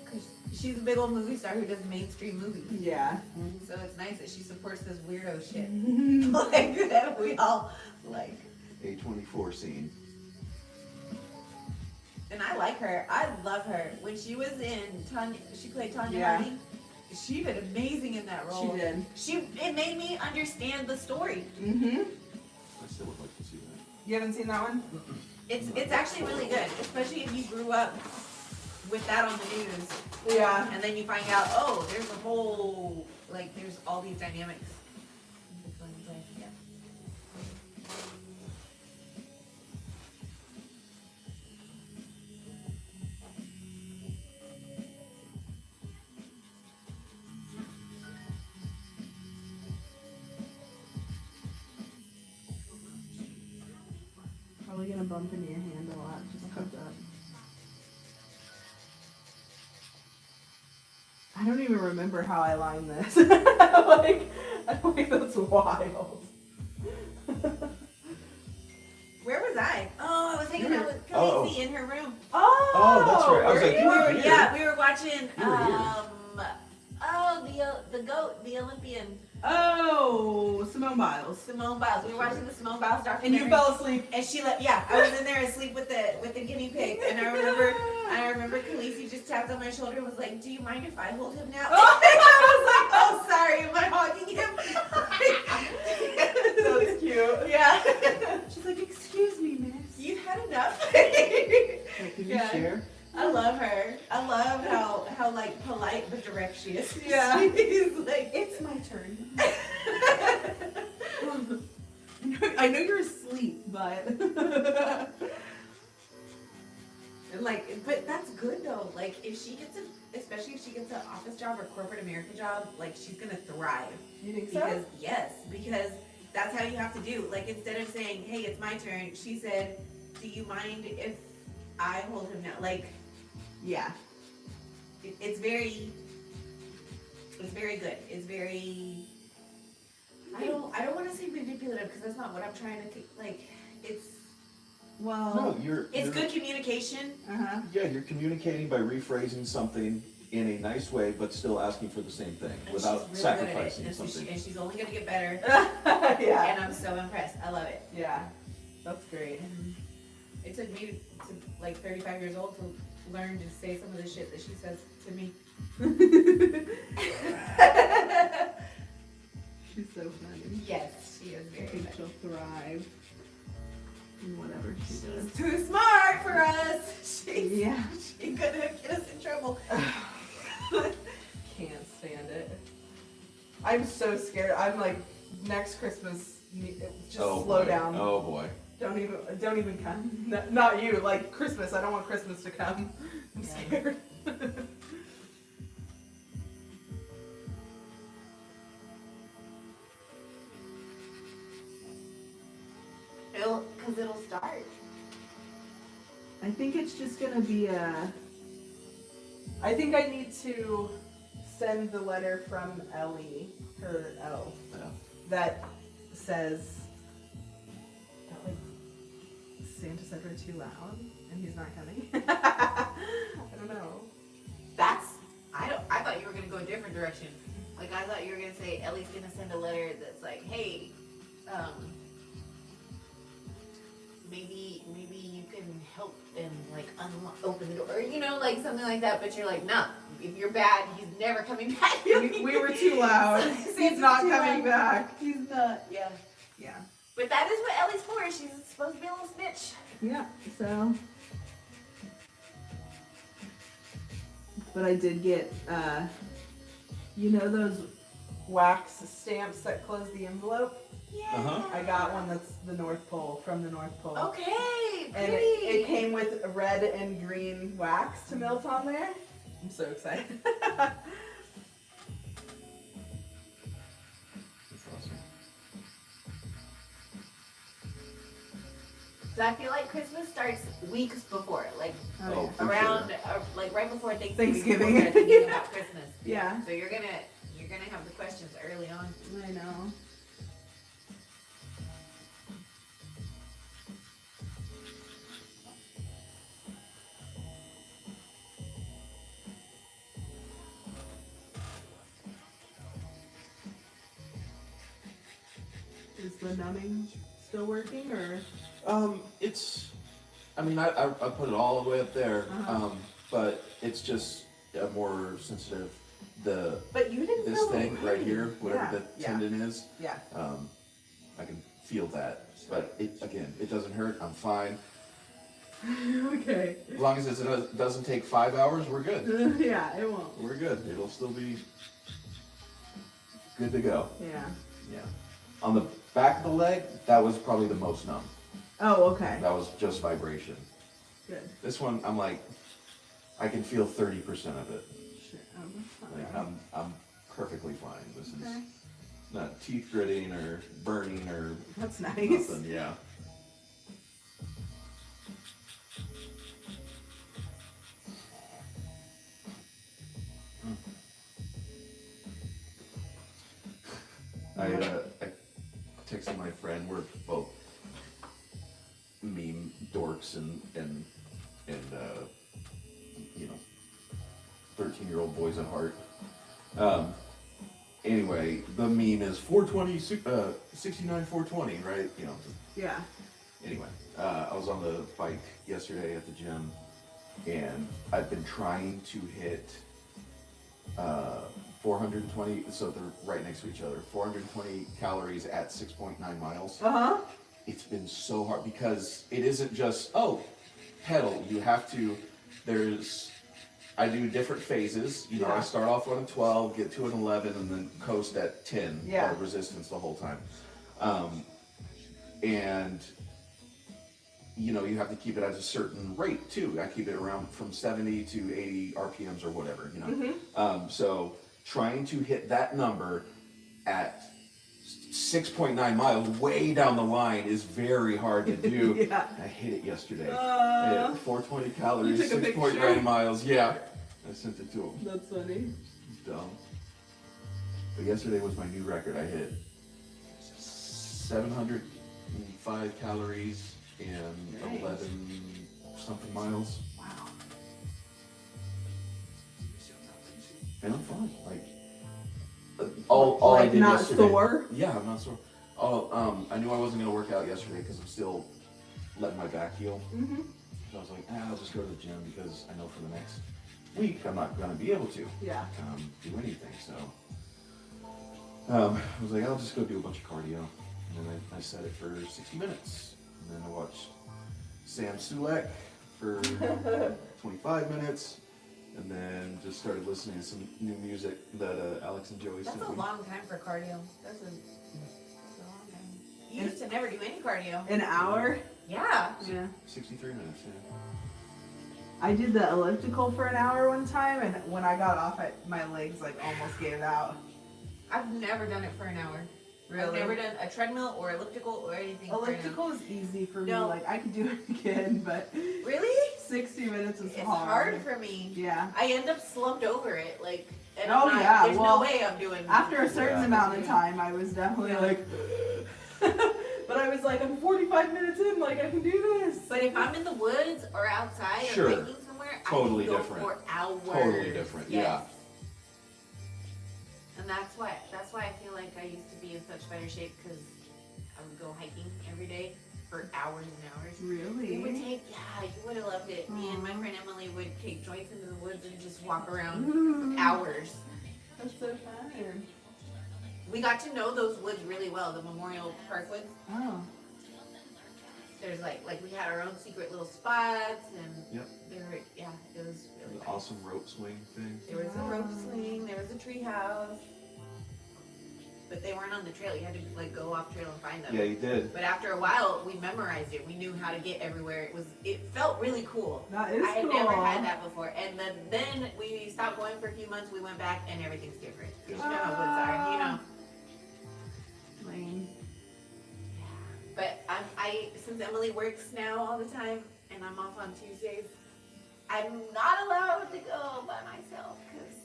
Cause she's a big old movie star who does mainstream movies. Yeah. So it's nice that she supports this weirdo shit. Like that we all like. A24 scene. And I like her. I love her. When she was in Tanya, she played Tanya Yeah. Harding. She did amazing in that role. She did. It made me understand the story. Mm-hmm. I still would like to see that. You haven't seen that one? It's actually really good, especially if you grew up with that on the news, Yeah. and then you find out, oh, there's a whole there's all these dynamics. Yeah. Probably gonna bump into your hand a lot. Just heads up. I don't even remember how I lined this. I'm like, that's wild. Where was I? Oh, I was hanging out with Oh. Khaleesi in her room. Oh, that's right. I was like, were you were you? here. Yeah, we were watching. You were here. The goat, the Olympian, Oh, Simone Biles. Simone Biles. We were watching the Simone Biles And documentary. you fell asleep. And she let, yeah, I was in there asleep with the guinea pig, and I remember Khaleesi just tapped on my shoulder and was like, "Do you mind if I hold him now?" I was like, "Oh, sorry, am I hogging him?" That's cute. Yeah, She's like, excuse me, miss. you've had enough. Hey, can you Yeah. share? I love her. I love how like polite but direct she is. Yeah. She's like, It's my turn. I know you're asleep, but and but that's good though. Like, if she gets especially if she gets an office job or corporate America job, like she's gonna thrive. you think Because because that's how you have to do. Like, instead of saying, "Hey, it's my turn," she said, "Do you mind if I hold him now?" Like, Yeah. it's very good. It's very. I don't want to say manipulative because that's not what I'm trying to think. Like, it's No, Well. you're. good communication. Uh huh. Yeah, you're communicating by rephrasing something in a nice way, but still asking for the same thing And without she's really good at it, sacrificing and, something. and she's only gonna get better. Yeah. And I'm so impressed. I love it. Yeah. That's great. It took me to like 35 years old to learn to say some of the shit that she says to me. She's so funny. Yes, she is I very think funny. she'll thrive in whatever she does. She's too smart for us. Yeah. She could get us in trouble. Can't stand it. I'm so scared. I'm like, next Christmas, just slow boy. down. Oh boy. Don't even come. Not you. Like Christmas. I don't want Christmas to come. I'm Yeah. scared. It'll start. I think it's just gonna be I think I need to send the letter from Ellie, her elf, Yeah. that says that like Santa said we're too loud and he's not coming. I don't know. I thought you were gonna go a different direction. Like I thought you were gonna say Ellie's gonna send a letter that's like, hey, maybe you can help and like open the door, or you know, like something like that. But you're like, nah, if you're bad, he's never coming back. We were too loud. He's not coming back. He's not. Yeah. Yeah. But that is what Ellie's for. She's supposed to be a little snitch. Yeah, so. But I did get, you know those wax stamps that close the envelope? Yeah. Uh-huh. I got one that's the North Pole, from the North Pole. Okay. And Pretty. it came with red and green wax to melt on there. I'm so excited. That's awesome. So I feel like Christmas starts weeks before, like Oh, for around, like right before Thanksgiving. Thanksgiving. People start thinking about Christmas. Yeah. So you're gonna have the questions early on. I know. Is the numbing still working, or? It's, I mean, I put it all the way up there, Uh-huh. but it's just more sensitive. But you didn't This feel thing the right pain. here, whatever Yeah, the yeah, tendon is, Yeah. I can feel that. But it doesn't hurt. I'm fine. Okay. As long as it doesn't take 5 hours, we're good. Yeah, it won't. We're good. It'll still be good to go. Yeah. Yeah. On the back of the leg, that was probably the most numb. Oh, okay. That was just vibration. Good. This one, I'm like, I can feel 30% of it. Sure. Like I'm perfectly fine. This is Okay. not teeth gritting or burning or That's nice. nothing. Yeah. I texted my friend. We're both meme dorks and you know, 13-year-old boys at heart. Anyway, the meme is 420, 69, 420, right? You know. Yeah. Anyway, I was on the bike yesterday at the gym, and I've been trying to hit 420, so they're right next to each other, 420 calories at 6.9 miles. Uh-huh. It's been so hard because it isn't just, pedal. You have to, I do different phases. You know, Yeah. I start off on a 12, get to an 11, and then coast at 10 Yeah. resistance the whole time. And you know, you have to keep it at a certain rate too. I keep it around from 70 to 80 RPMs or whatever, you know. So trying to hit that number at 6.9 miles way down the line is very hard to do. Yeah. I hit it yesterday. I hit 420 calories, You took a 6.9 picture? miles. Yeah. I sent it to him. That's funny. Dumb. But yesterday was my new record. I hit 705 calories and Nice. 11 something miles. Wow. and I'm fine. Like, all I Like did not yesterday. sore? Yeah, I'm not sore. Oh, I knew I wasn't gonna work out yesterday because I'm still letting my back heal. Mm-hmm. So I was like, I'll just go to the gym because I know for the next week I'm not gonna be able to Yeah. do anything. So I was like, I'll just go do a bunch of cardio, and then I set it for 60 minutes, and then I watched Sam Sulek for 25 minutes, and then just started listening to some new music that Alex and Joey That's sent a me. long time for cardio. That's a long time. You used to never do any cardio. An hour? Yeah. Yeah. 63 minutes, yeah. I did the elliptical for an hour one time, and when I got off, my legs like almost gave out. I've never done it for an hour. I've never done a treadmill or elliptical or anything. Elliptical is easy for me. No. Like I could do it again, but Really? 60 minutes is It's hard. hard for me. Yeah. I end up slumped over it, like. And Oh, I'm not, yeah, There's well, no way I'm doing. After a certain Yeah. amount of time, I was definitely Yeah. like. But I was like, I'm 45 minutes in. Like I can do this. But if I'm in the woods or outside Sure. or hiking somewhere, Totally I can go different. for hours. Totally different, yeah. And that's why I feel like I used to be in such better shape because I would go hiking every day for hours and hours. Really? We would take, yeah, you would have loved it. Me and my friend Emily would take joints into the woods and just walk around Ooh, for hours. That's so fun. We got to know those woods really well, the Memorial Park woods. Oh. There's like we had our own secret little spots and Yep. there were, yeah, it was really The nice. awesome rope swing thing. There was a rope swing, there was a tree house. But they weren't on the trail. You had to like go off trail and find them. Yeah, you did. But after a while, we memorized it. We knew how to get everywhere. It felt really cool. That is I had cool. never had that before. And then we stopped going for a few months. We went back and everything's different. 'Cause you know how woods are, you know. Lame. But I since Emily works now all the time and I'm off on Tuesdays, I'm not allowed to go by myself because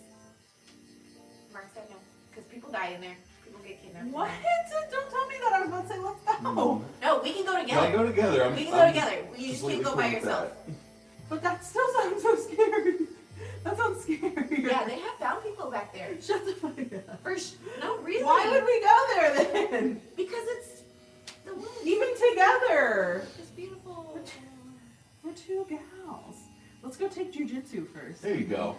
Mark said no. Because people die in there. People get kidnapped. What? Don't tell me that. I was about to say, let's go. No, we can go Yeah, together. go together. We can go together. You just can't completely go by cool with yourself. that. But that still sounds so scary. That sounds scary. Yeah, they have found people back there. Shut the fuck up. No, really. Why would we go there then? Because it's the woods. Even together. It's beautiful. We're two gals. Let's go take jujitsu first. There you go.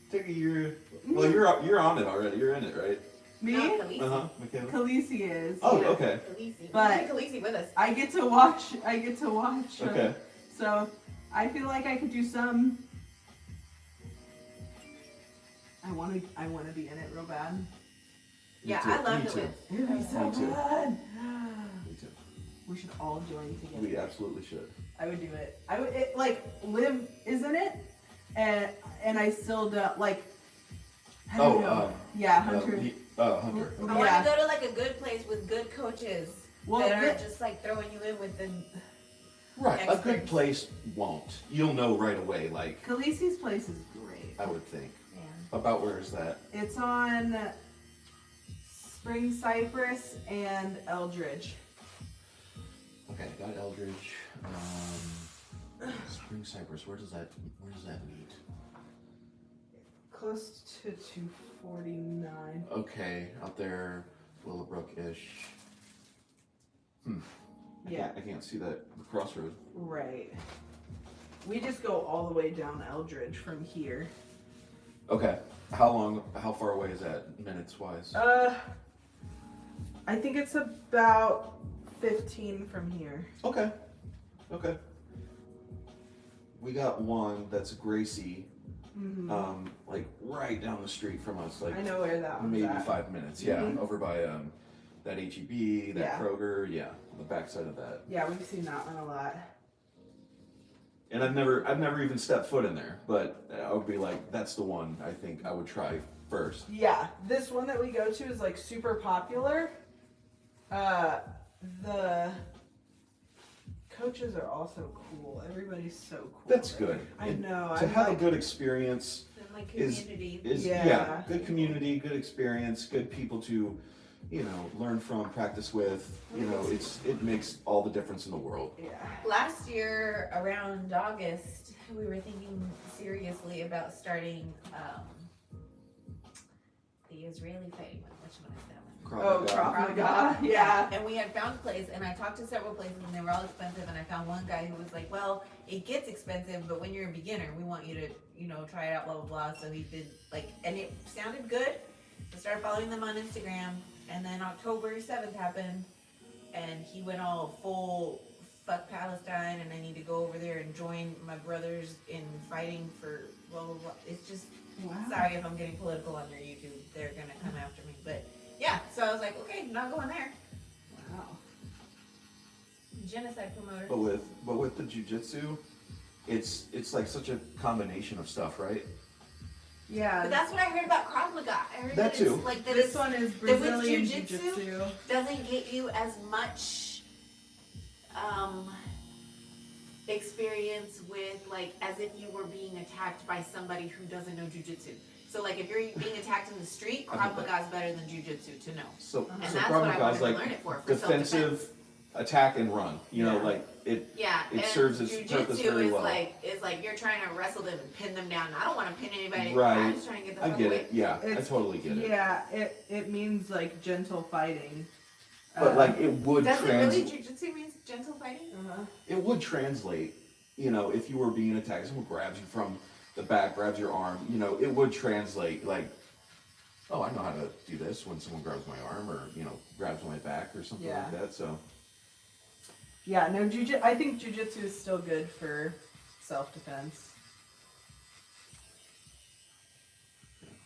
Take a year. Well, you're on it already. You're in it, right? Me? No, Khaleesi. Michaela. Khaleesi is. Oh, yeah. okay. Khaleesi. But- Take Khaleesi with us. I get to watch. Okay. So I feel like I could do some. I want to be in it real bad. Me Yeah, too. I love Me the too. woods. It'd be so Me too. good. Me too. We should all join together. We absolutely should. I would do it. I would like Liv isn't it, and I still don't like. I don't know. Yeah, Hunter. Hunter. I want Yeah. to go to like a good place with good coaches Well, that aren't thi- just like throwing you in with the. Right. A good Experts. place won't. You'll know right away. Like Khaleesi's place is great. I would think. Yeah. About where is that? It's on Spring Cypress and Eldridge. Okay, I got Eldridge. Spring Cypress. Where does that meet? Close to 249. Okay, out there, Willowbrook-ish. Yeah, I can't see that crossroad. right. We just go all the way down Eldridge from here. Okay. How far away is that, minutes wise? I think it's about 15 from here. Okay. Okay. We got one that's Gracie, Mm-hmm. like right down the street from us, like I know where that one's maybe at. 5 minutes. Yeah, Mhm. over by that HEB, that Yeah. Kroger. Yeah, on the backside of that. Yeah, we've seen that one a lot. And I've never even stepped foot in there, but I would be like, that's the one I think I would try first. Yeah, this one that we go to is like super popular. The coaches are also cool. Everybody's so cool. That's there. good. I And know. To I'm have like, a good experience And like Is- community. is Yeah. good community, good experience, good people to, learn from, practice with. It makes all the difference in the world. yeah. Last year, around August, we were thinking seriously about starting the Israeli fighting one. Which one is that one? Oh, Krav Maga. Yeah. And we had found a place, and I talked to several places, and they were all expensive. And I found one guy who was like, "Well, it gets expensive, but when you're a beginner, we want you to, try it out, blah blah blah." So he did and it sounded good. I started following them on Instagram, and then October 7th happened, and he went all full fuck Palestine, and I need to go over there and join my brothers in fighting for blah blah blah. It's just sorry if I'm getting political on your YouTube. They're gonna come after me, but. Yeah, so I was like, okay, I'm not going there. Wow. Genocide promoter. But with the jujitsu, it's like such a combination of stuff, right? Yeah. But that's what I heard about Krav Maga. I heard That it's too. like that This one is Brazilian jiu-jitsu jiu-jitsu. doesn't get you as much experience with as if you were being attacked by somebody who doesn't know jujitsu. So if you're being attacked in the street, Krav Maga is better than jujitsu to know. So, And so that's Krav what I Maga wanted is to like learn it for defensive, self-defense. attack and run. Yeah. Yeah, It and serves its purpose jujitsu very is well. is like you're trying to wrestle them and pin them down. I don't want to pin anybody. Right. I'm just trying to get the I fuck get away. it. Yeah, I It's- totally get it. Yeah, it means gentle fighting. But it would Does it really? Jiu-jitsu means gentle fighting? it would translate. If you were being attacked, someone grabs you from the back, grabs your arm. It would translate oh, I know how to do this when someone grabs my arm or grabs my back or something Yeah. like that. So Yeah, no, I think jujitsu is still good for self-defense.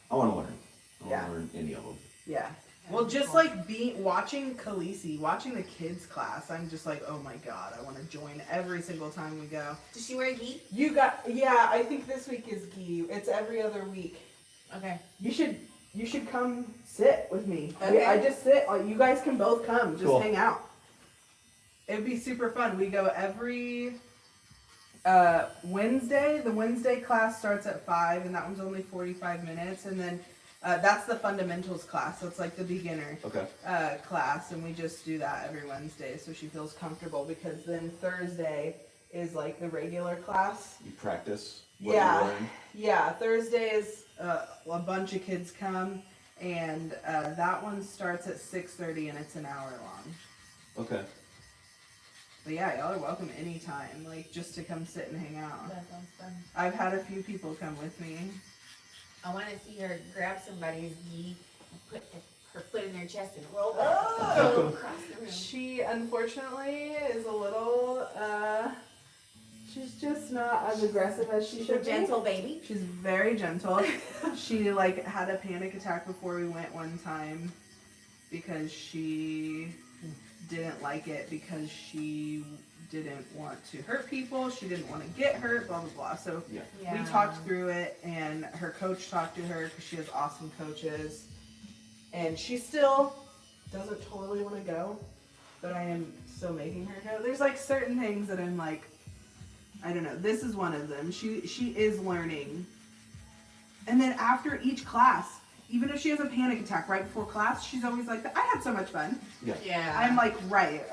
I want to learn. I want Yeah. to learn any of them. Yeah. Well, just watching Khaleesi, watching the kids class, I'm just like, oh my god, I want to join every single time we go. Does she wear gi? I think this week is gi. It's every other week. Okay. You should come sit with me. Okay. I just sit. You guys can both come. Just Cool. hang out. It'd be super fun. We go every Wednesday. The Wednesday class starts at 5, and that one's only 45 minutes. And then that's the fundamentals class. So it's like the beginner Okay. class, and we just do that every Wednesday, so she feels comfortable. Because then Thursday is the regular class. You practice what Yeah. you learn. Yeah, Thursdays, a bunch of kids come, and that one starts at 6:30, and it's an hour long. Okay. But yeah, y'all are welcome anytime, just to come sit and hang out. That sounds fun. I've had a few people come with me. I want to see her grab somebody's gi, and put her foot in their chest, and roll Oh! across the room. She unfortunately is a little, she's just not as aggressive as she She's should a gentle baby. be. She's very gentle. She had a panic attack before we went one time because she didn't like it because she didn't want to hurt people. She didn't want to get hurt, blah, blah, blah. So Yeah. we talked through it, and her coach talked to her because she has awesome coaches. And she still doesn't totally want to go, but I am still making her go. There's certain things that I'm I don't know. This is one of them. She is learning. And then after each class, even if she has a panic attack right before class, she's always like, I had so much fun. Yeah. Yeah. I'm right.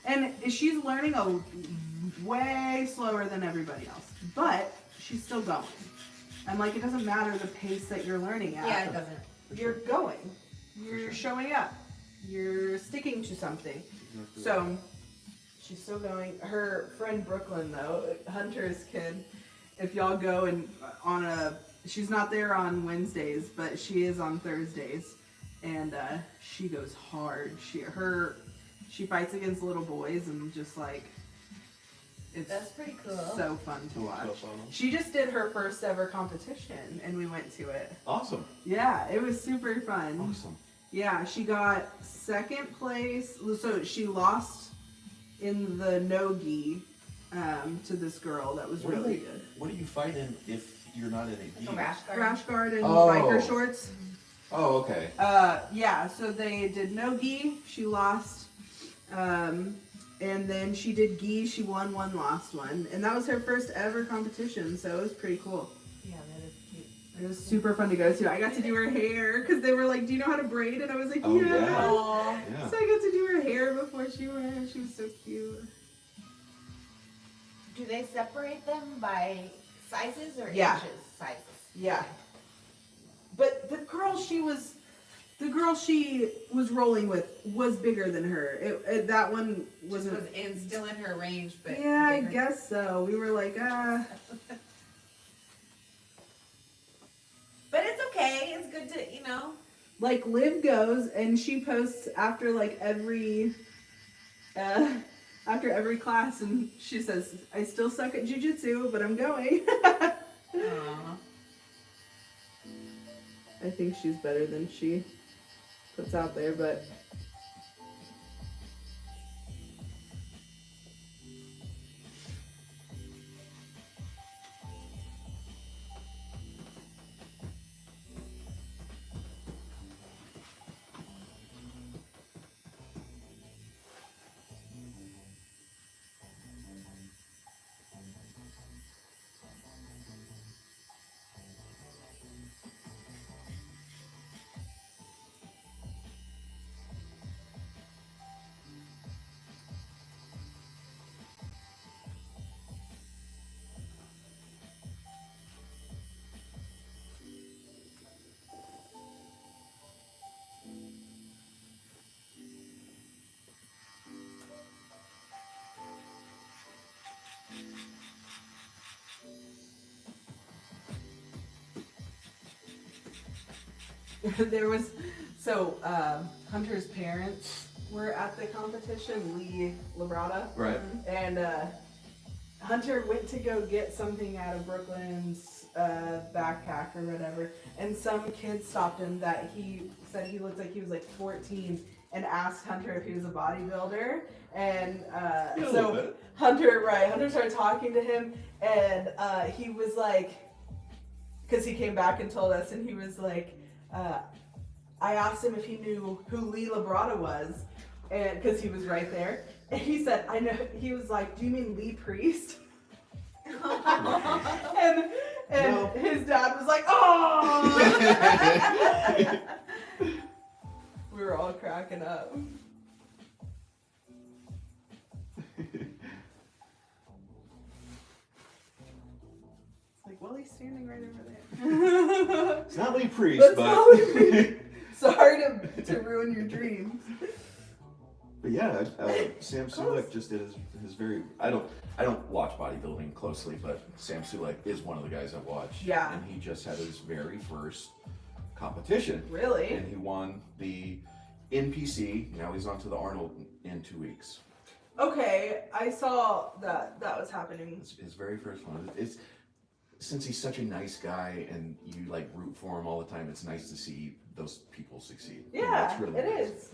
And she's learning way slower than everybody else. But she's still going. I'm it doesn't matter the pace that you're learning at. Yeah, it doesn't. You're going. You're showing up. You're sticking to something. So she's still going. Her friend Brooklyn, though, Hunter's kid, if y'all go and she's not there on Wednesdays, but she is on Thursdays, and she goes hard. She fights against little boys, and just it's That's pretty cool. so fun to watch. So fun. She just did her first ever competition, and we went to it. Awesome. Yeah, it was super fun. Awesome. Yeah, she got second place. So she lost in the no-gi to this girl that was really good. What do you fight in if you're not in a gi? Like a rash guard. Rash guard and Oh. biker shorts. Oh, okay. Yeah, so they did no-gi. She lost. And then she did gi. She won one, lost one. And that was her first ever competition, so it was pretty cool. Yeah, that is cute. It was super fun to go to. I got to do her hair because they were like, do you know how to braid? And I was like, Oh, yeah. yeah. Aw. Yeah. So I got to do her hair before she went. She was so cute. Do they separate them by sizes or Yeah. inches? Sizes. Yeah. But the girl, she was The girl she was rolling with was bigger than her. That one Was wasn't. still in her range, but Yeah, I bigger. guess so. We were like, But it's okay. It's good to, like Liv goes and she posts after like every class, and she says, "I still suck at jujitsu, but I'm going." Aw. I think she's better than she puts out there, but there was Hunter's parents were at the competition, Lee Labrada, Right. and Hunter went to go get something out of Brooklyn's backpack or whatever, and some kid stopped him that he said he looked like he was like 14 and asked Hunter if he was a bodybuilder, and so Hunter started talking to him, and he was like, because he came back and told us, and he was like, I asked him if he knew who Lee Labrada was, and because he was right there, and he said, I know. He was like, do you mean Lee Priest? and No. his dad was like, oh. We were all cracking up. It's like, well, he's standing right over there. It's not Lee Priest, That's but not Lee Priest. Sorry to ruin your dreams. but yeah, Sam Sulek just did his very. I don't watch bodybuilding closely, but Sam Sulek is one of the guys I watch. Yeah. And he just had his very first competition. Really? And he won the NPC. Now he's on to the Arnold in 2 weeks. Okay, I saw that was happening. It's his very first one. It's since he's such a nice guy and you like root for him all the time. It's nice to see those people succeed. You know, Yeah, it's really it nice. is.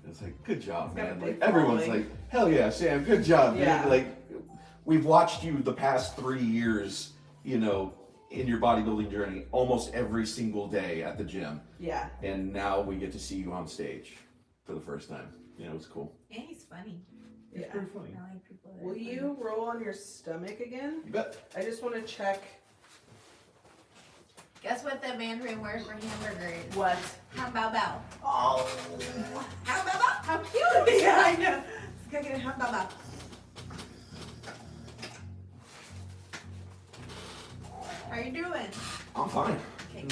It's like, good job, He's got a man. big Like everyone's following. like, hell yeah, Sam, good job, dude. Yeah. Like we've watched you the past 3 years, in your bodybuilding journey almost every single day at the gym. Yeah. And now we get to see you on stage for the first time. It's cool. And he's funny. Yeah. Pretty funny. I like people that Will are funny. you roll on your stomach again? You bet. I just want to check Guess what the Mandarin word for hamburger is? what. How bao bao. Oh. How bao bao. How cute. Yeah, I know. Let's go get a how bao bao. How you doing? I'm fine. Okay.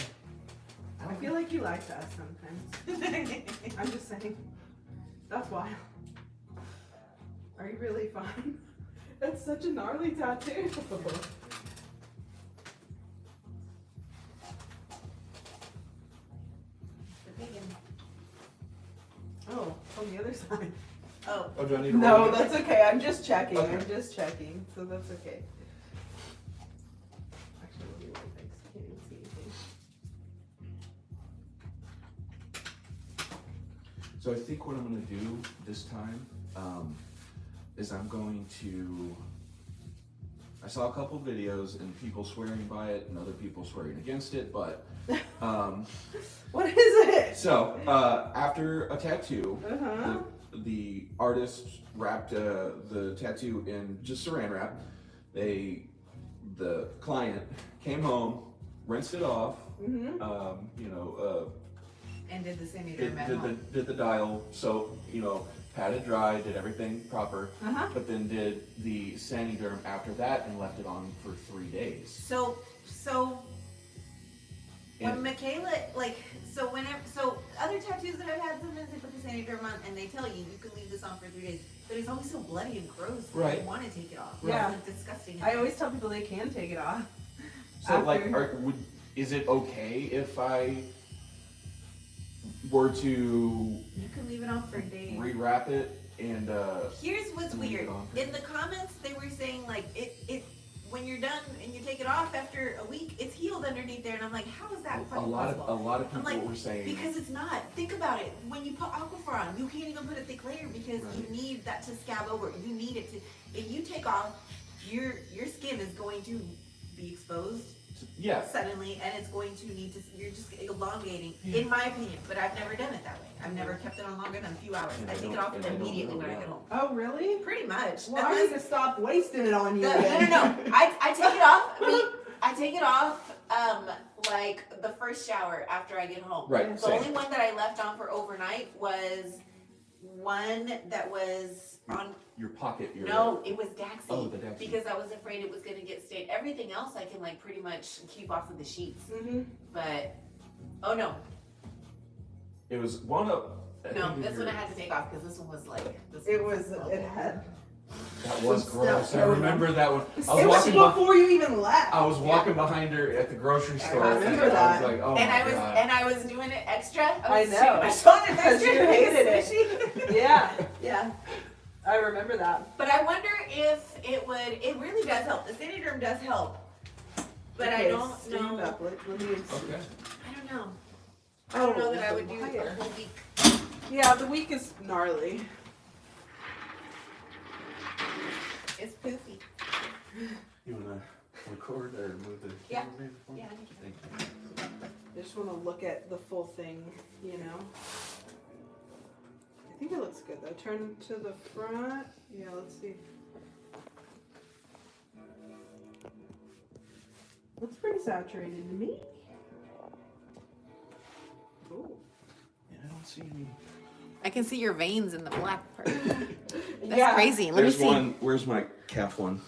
I feel like you like that sometimes. I'm just saying. That's wild. Are you really fine? That's such a gnarly tattoo. The big one. Oh, on the other side. Oh, Oh, do I need to No, roll it? that's okay. I'm just checking. Okay. I'm just checking. So that's okay. Actually, let me look. I just can't even see anything. So I think what I'm going to do this time is I'm going to. I saw a couple videos and people swearing by it and other people swearing against it, but What is it? so after a tattoo, Uh-huh. the artist wrapped the tattoo in just saran wrap. The client came home, rinsed it off, Mm-hmm. and did the same either at home. did the dial, so patted dry, did everything proper, Uh-huh. but then did the sanding derm after that and left it on for 3 days. So When Michaela, so other tattoos that I've had, sometimes they put the Saniderm on and they tell you can leave this on for 3 days, but it's always so bloody and gross. Right. You want to take it off. Yeah. It's disgusting. I always tell people they can take it off. So like, After- is it okay if I were to You can leave it on for days. rewrap it and Here's what's Leave weird. it on. In the comments, they were saying like it when you're done and you take it off after a week, it's healed underneath there, and I'm like, how is that a fucking lot possible? of I'm people like, were saying because it's not. Think about it. When you put Aquaphor on, you can't even put a thick layer because you need that to scab over. You need it to. If you take off, your skin is going to be exposed yeah. suddenly, and it's going to need to. You're just elongating, in my opinion. But I've never done it that way. I've never kept it on longer than a few hours. And I I take it don't- off and I don't immediately know, when I yeah. get home. Oh, really? Pretty much. Well, I need to stop wasting it on you. No, I take it off. I take it off like the first shower after I get home. Right. The Same. only one that I left on for overnight was one that was on. Your pocket. No, it was Daxi. Oh, the Daxi. Because I was afraid it was gonna get stained. Everything else I can like pretty much keep off of the sheets. Mm-hmm. But oh no, It was one of. no, this one I had to take off because this one was like. This It one was. It had. That was Some gross. stuff I remember that one. I It was was walking. before you even left. I was walking behind her at the grocery store. remember and that. I was like, oh and my I was god. and I was doing it extra. I was know. shaking my shoulders Because extra you hated it. squishy. Yeah. Yeah. I remember that. But I wonder if it would. It really does help. The Saniderm does help, but I Okay, don't stand know. up. Let me. Okay. I don't know. I don't know that I would do it wire. the whole week. Yeah, the week is gnarly. It's poofy. You wanna record or move the Yeah. camera maybe for me? Yeah. I think so. Thank you. I just want to look at the full thing, you know. I think it looks good though. Turn to the front. Yeah, let's see. Looks pretty saturated to me. Ooh. Yeah, I don't see any. I can see your veins in the black part. That's Yeah. crazy. Let me There's see. one. Where's my calf one?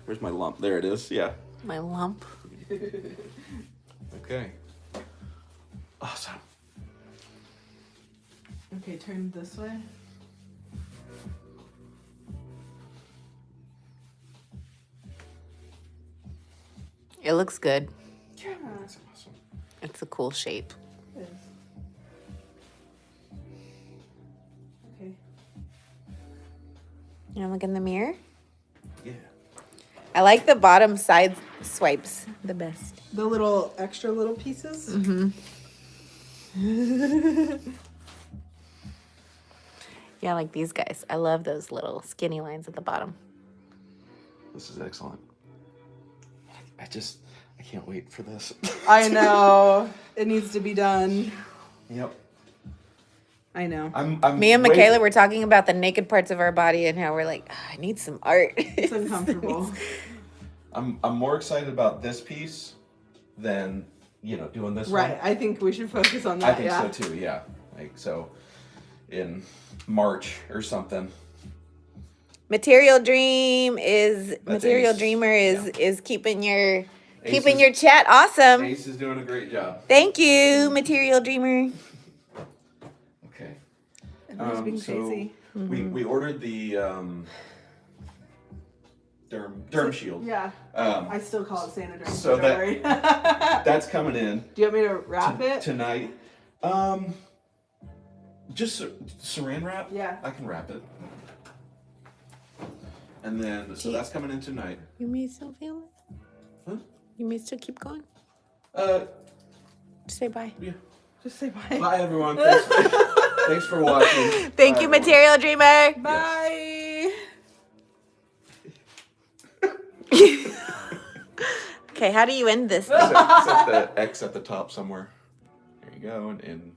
Where's my lump? There it is. Yeah. My lump. Okay. Awesome. Okay, turn this way. It looks good. Yeah. That's awesome. It's a cool shape. It is. Okay. You wanna look in the mirror? Yeah. I like the bottom side swipes the best. The little extra little pieces. Mm-hmm. Yeah, like these guys. I love those little skinny lines at the bottom. This is excellent. I can't wait for this. I know. It needs to be done. Yep. I know. I'm Me and wait- Michaela were talking about the naked parts of our body and how we're like, "Ah, I need some art. It's uncomfortable. I'm more excited about this piece than doing this Right. one. I think we should focus on that. I think yeah. so too. Yeah. Like so, in March or something. Material Dream is That's Material Ace. Dreamer is keeping your Ace keeping is- your chat awesome. Ace is doing a great job. Thank you, Material Dreamer. Okay. Everybody's being So crazy. we ordered the derm shield. Yeah. Um, I still call it Saniderm. So don't that- worry. that's coming in Do you want me to wrap it? tonight. Just saran wrap. Yeah. I can wrap it. And then so that's coming in tonight. You may still feel it? Huh? You may still keep going? Uh, Say bye. yeah. Just say bye. Bye everyone. Thanks for watching. Thank Bye, you, everyone. Material Dreamer. Bye. Okay, how do you end this? Set the X at the top somewhere. There you go. And